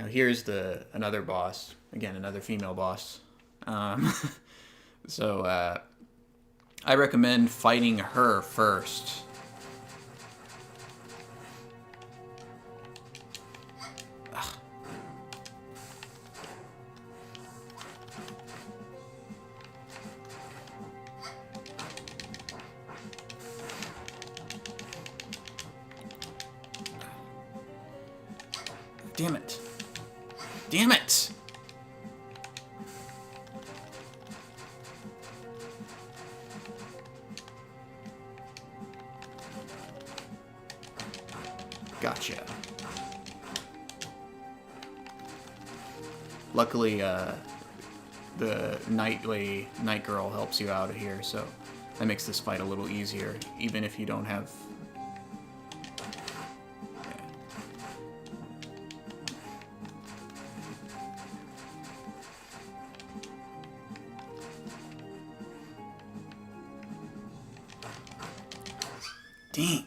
Speaker 1: Here's another boss. Again, another female boss. So I recommend fighting her first. Ugh. Damn it. Damn it! Gotcha. Luckily, the night girl helps you out of here, so that makes this fight a little easier, even if you don't have... Dang.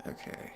Speaker 1: Okay.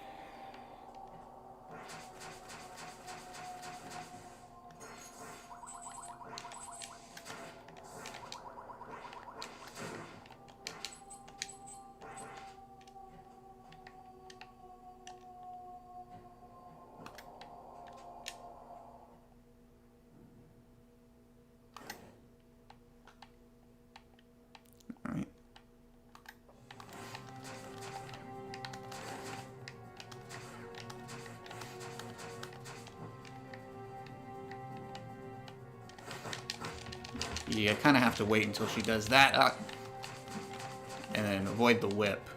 Speaker 1: You kind of have to wait until she does that, and then avoid the whip.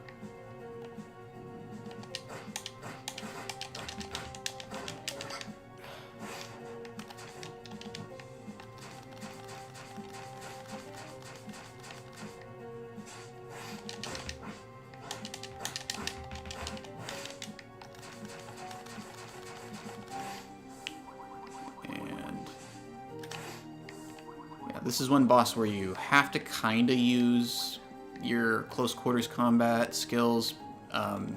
Speaker 1: This is one boss where you have to kind of use your close quarters combat skills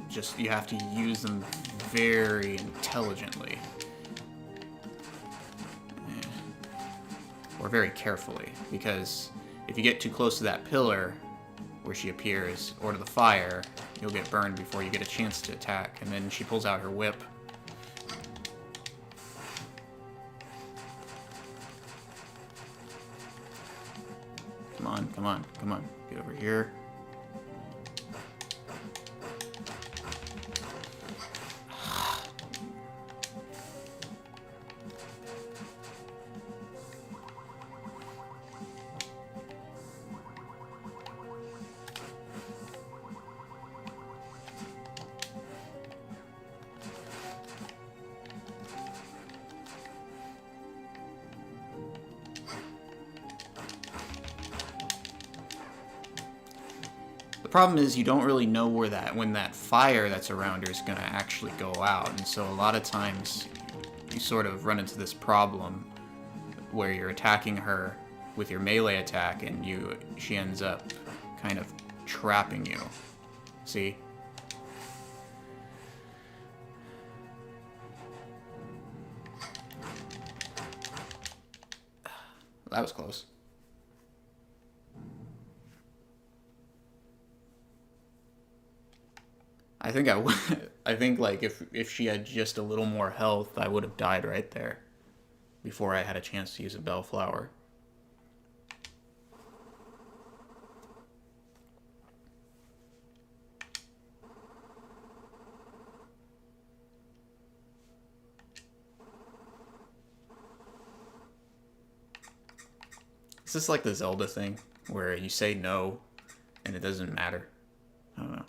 Speaker 1: Just you have to use them very intelligently. Or very carefully, because if you get too close to that pillar where she appears, or to the fire, you'll get burned before you get a chance to attack. And then she pulls out her whip. Come on, come on, come on. Get over here. The problem is you don't really know when that fire that's around her is going to actually go out, and so a lot of times you sort of run into this problem where you're attacking her with your melee attack and she ends up kind of trapping you. See? That was close. I think like if she had just a little more health, I would have died right there before I had a chance to use a bellflower. Is this like the Zelda thing where you say no and it doesn't matter? I don't know.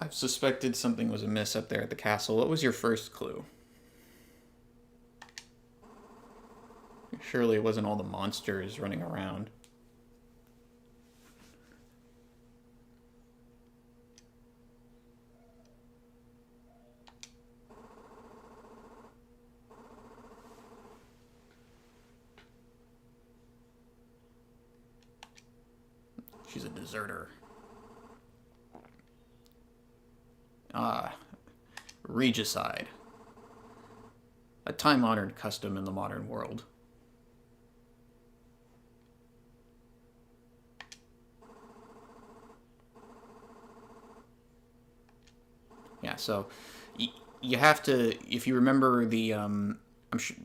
Speaker 1: I've suspected something was amiss up there at the castle. What was your first clue? Surely it wasn't all the monsters running around. She's a deserter. Regicide. A time-honored custom in the modern world. Yeah, so you have to, if you remember the, I'm sure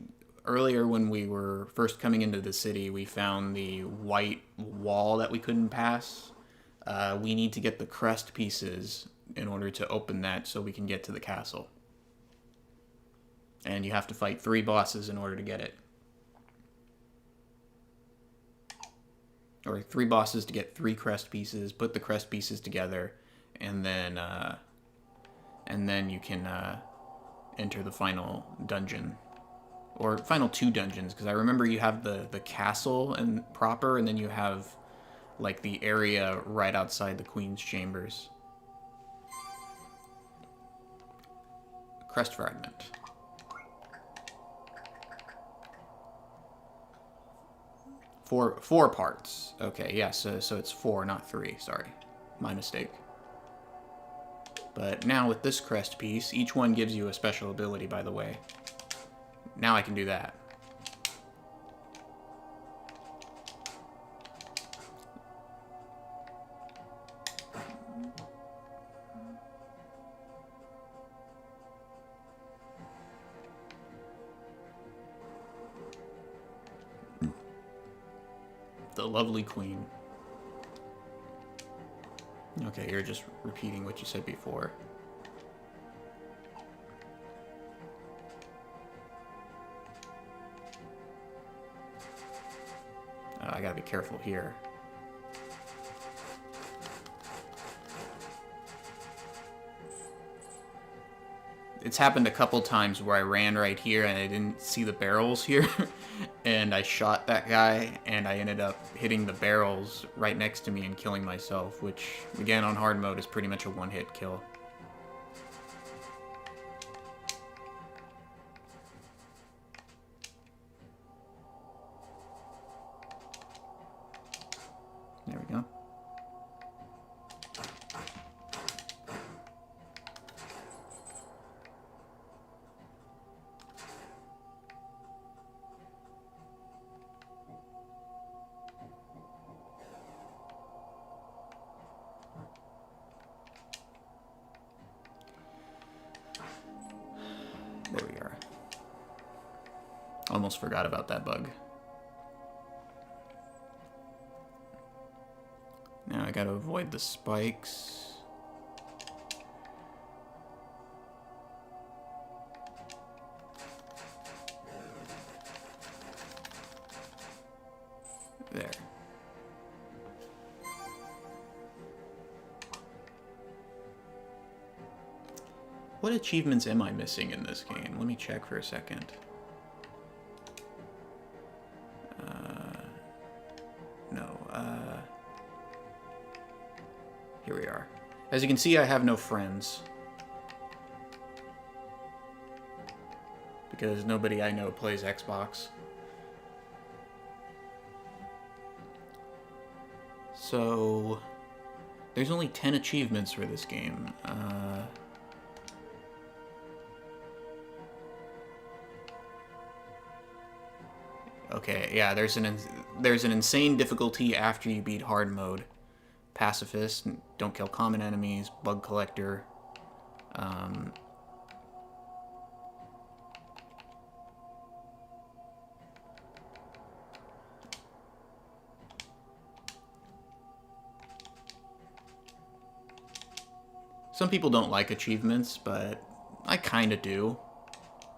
Speaker 1: earlier when we were first coming into the city, we found the white wall that we couldn't pass. We need to get the Crest pieces in order to open that so we can get to the castle. And you have to fight 3 bosses in order to get it. Or 3 bosses to get 3 Crest pieces, put the Crest pieces together, and then you can enter the final dungeon. Or final 2 dungeons, because I remember you have the castle and proper, and then you have like the area right outside the Queen's Chambers. Crest Fragment. 4 parts. Okay, yeah, so it's 4, not 3. Sorry. My mistake. But now with this Crest piece, each one gives you a special ability, by the way. Now I can do that. The lovely Queen. Okay, you're just repeating what you said before. I gotta be careful here. It's happened a couple times where I ran right here and I didn't see the barrels here. And I shot that guy and I ended up hitting the barrels right next to me and killing myself, which again on hard mode is pretty much a one-hit kill. Almost forgot about that bug. Now I gotta avoid the spikes. There. What achievements am I missing in this game? Let me check for a second. Here we are. As you can see, I have no friends. Because nobody I know plays Xbox. So, there's only 10 achievements for this game. Okay, yeah, there's an insane difficulty after you beat hard mode. Pacifist, don't kill common enemies, bug collector. Some people don't like achievements, but I kind of do.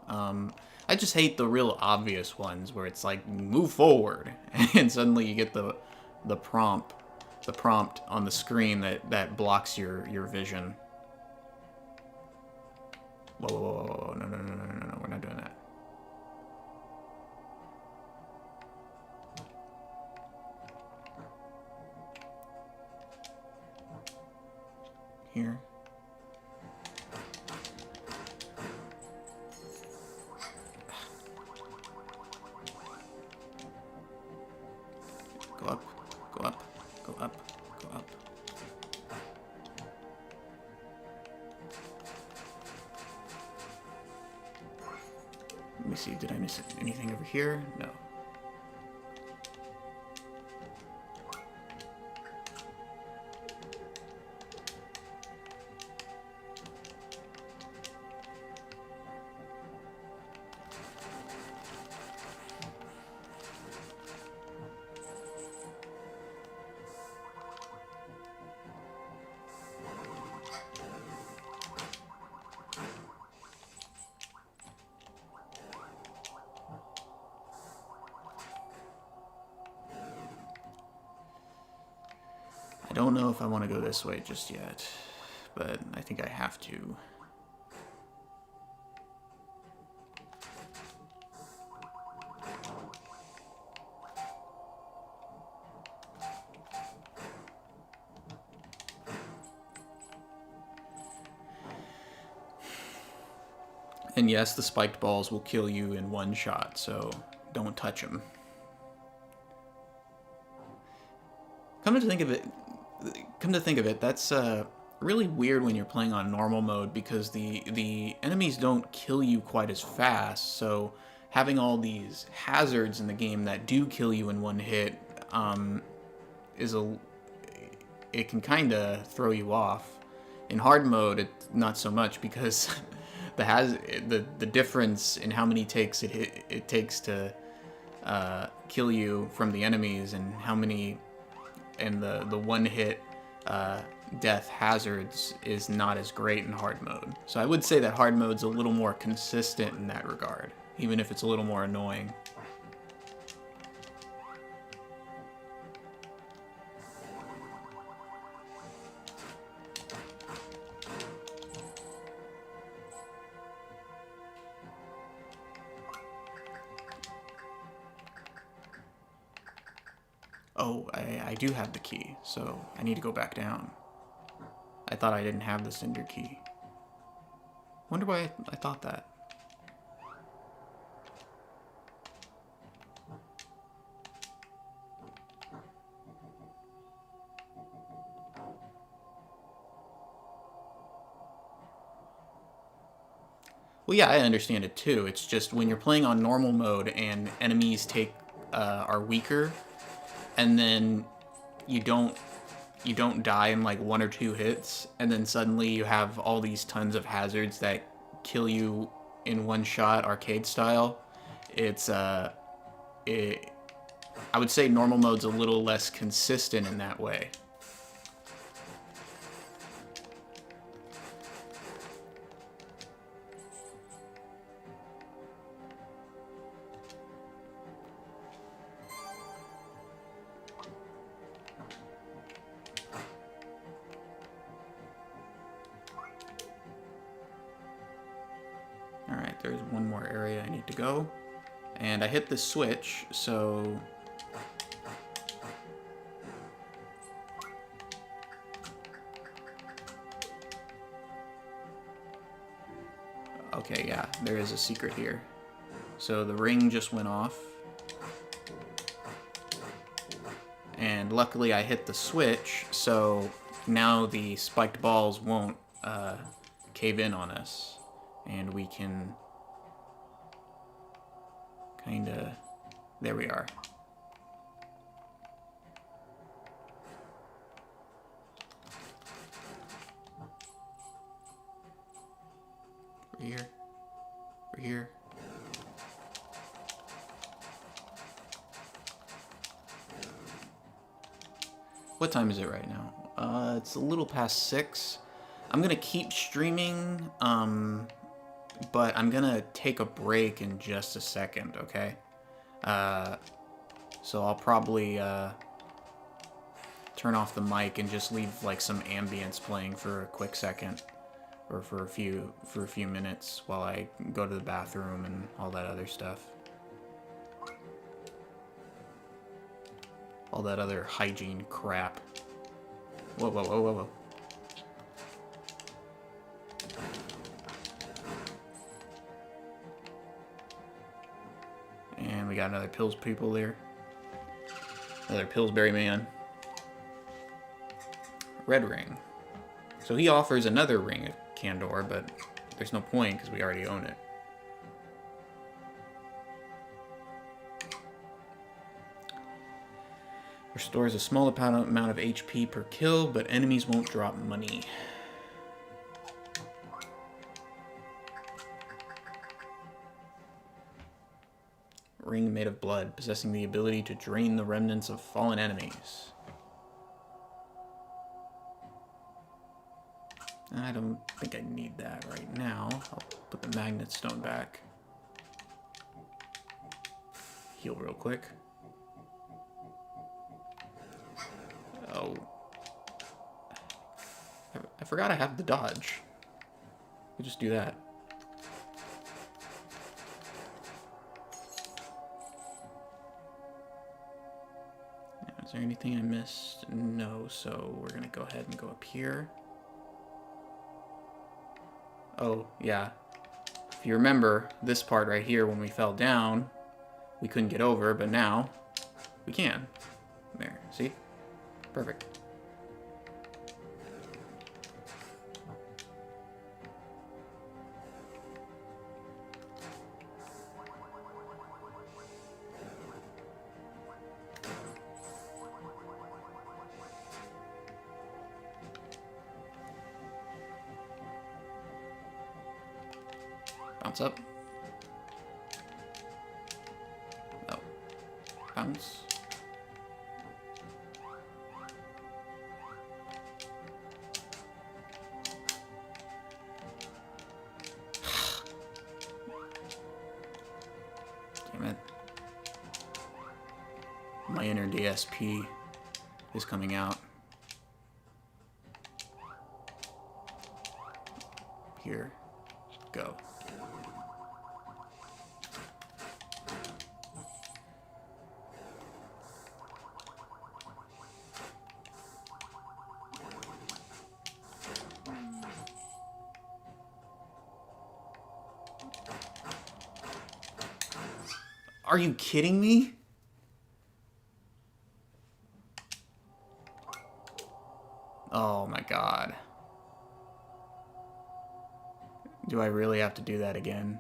Speaker 1: I just hate the real obvious ones where it's like, move forward, and suddenly you get the prompt on the screen that blocks your vision. Whoa, whoa, whoa, whoa, no, no, no, no, no, no, we're not doing that. Here. Go up, go up, go up, go up. Let me see, did I miss anything over here? No. I don't know if I want to go this way just yet, but I think I have to. And yes, the spiked balls will kill you in one shot, so don't touch them. Come to think of it, that's really weird when you're playing on normal mode because the enemies don't kill you quite as fast. So having all these hazards in the game that do kill you in one hit it can kind of throw you off. In hard mode, it's not so much because the difference in how many takes it takes to kill you from the enemies and how many. And the one-hit death hazards is not as great in hard mode. So I would say that hard mode's a little more consistent in that regard, even if it's a little more annoying. Oh, I do have the key, so I need to go back down. I thought I didn't have the Cinder Key. Wonder why I thought that. Well, yeah, I understand it too. It's just when you're playing on normal mode and enemies are weaker, and then you don't die in like 1 or 2 hits, and then suddenly you have all these tons of hazards that kill you in one shot, arcade style. it's I would say normal mode's a little less consistent in that way. Alright, there's one more area I need to go. And I hit the switch, so... Okay, yeah, there is a secret here. So the ring just went off. And luckily I hit the switch, so now the spiked balls won't cave in on us. And we can kinda... There we are. Over here. Over here. What time is it right now? It's a little past 6. I'm gonna keep streaming, but I'm gonna take a break in just a second, okay? So I'll probably turn off the mic and just leave like some ambience playing for a quick second, or for a few minutes while I go to the bathroom and all that other stuff. All that other hygiene crap. Whoa, whoa, whoa, whoa, whoa. And we got another Pills people there. Another Pillsbury man. Red ring. So he offers another ring of Candor, but there's no point because we already own it. Restores a small amount of HP per kill, but enemies won't drop money. Ring made of blood, possessing the ability to drain the remnants of fallen enemies. I don't think I need that right now. I'll put the magnet stone back. Heal real quick. Oh. I forgot I have the dodge. We just do that. Is there anything I missed? No, so we're gonna go ahead and go up here. Oh, yeah. If you remember, this part right here, when we fell down, we couldn't get over, but now we can. There, see? Perfect. Bounce up. Oh. Bounce. Damn it. My inner DSP is coming out. Here. Go. Are you kidding me? Oh my god. Do I really have to do that again?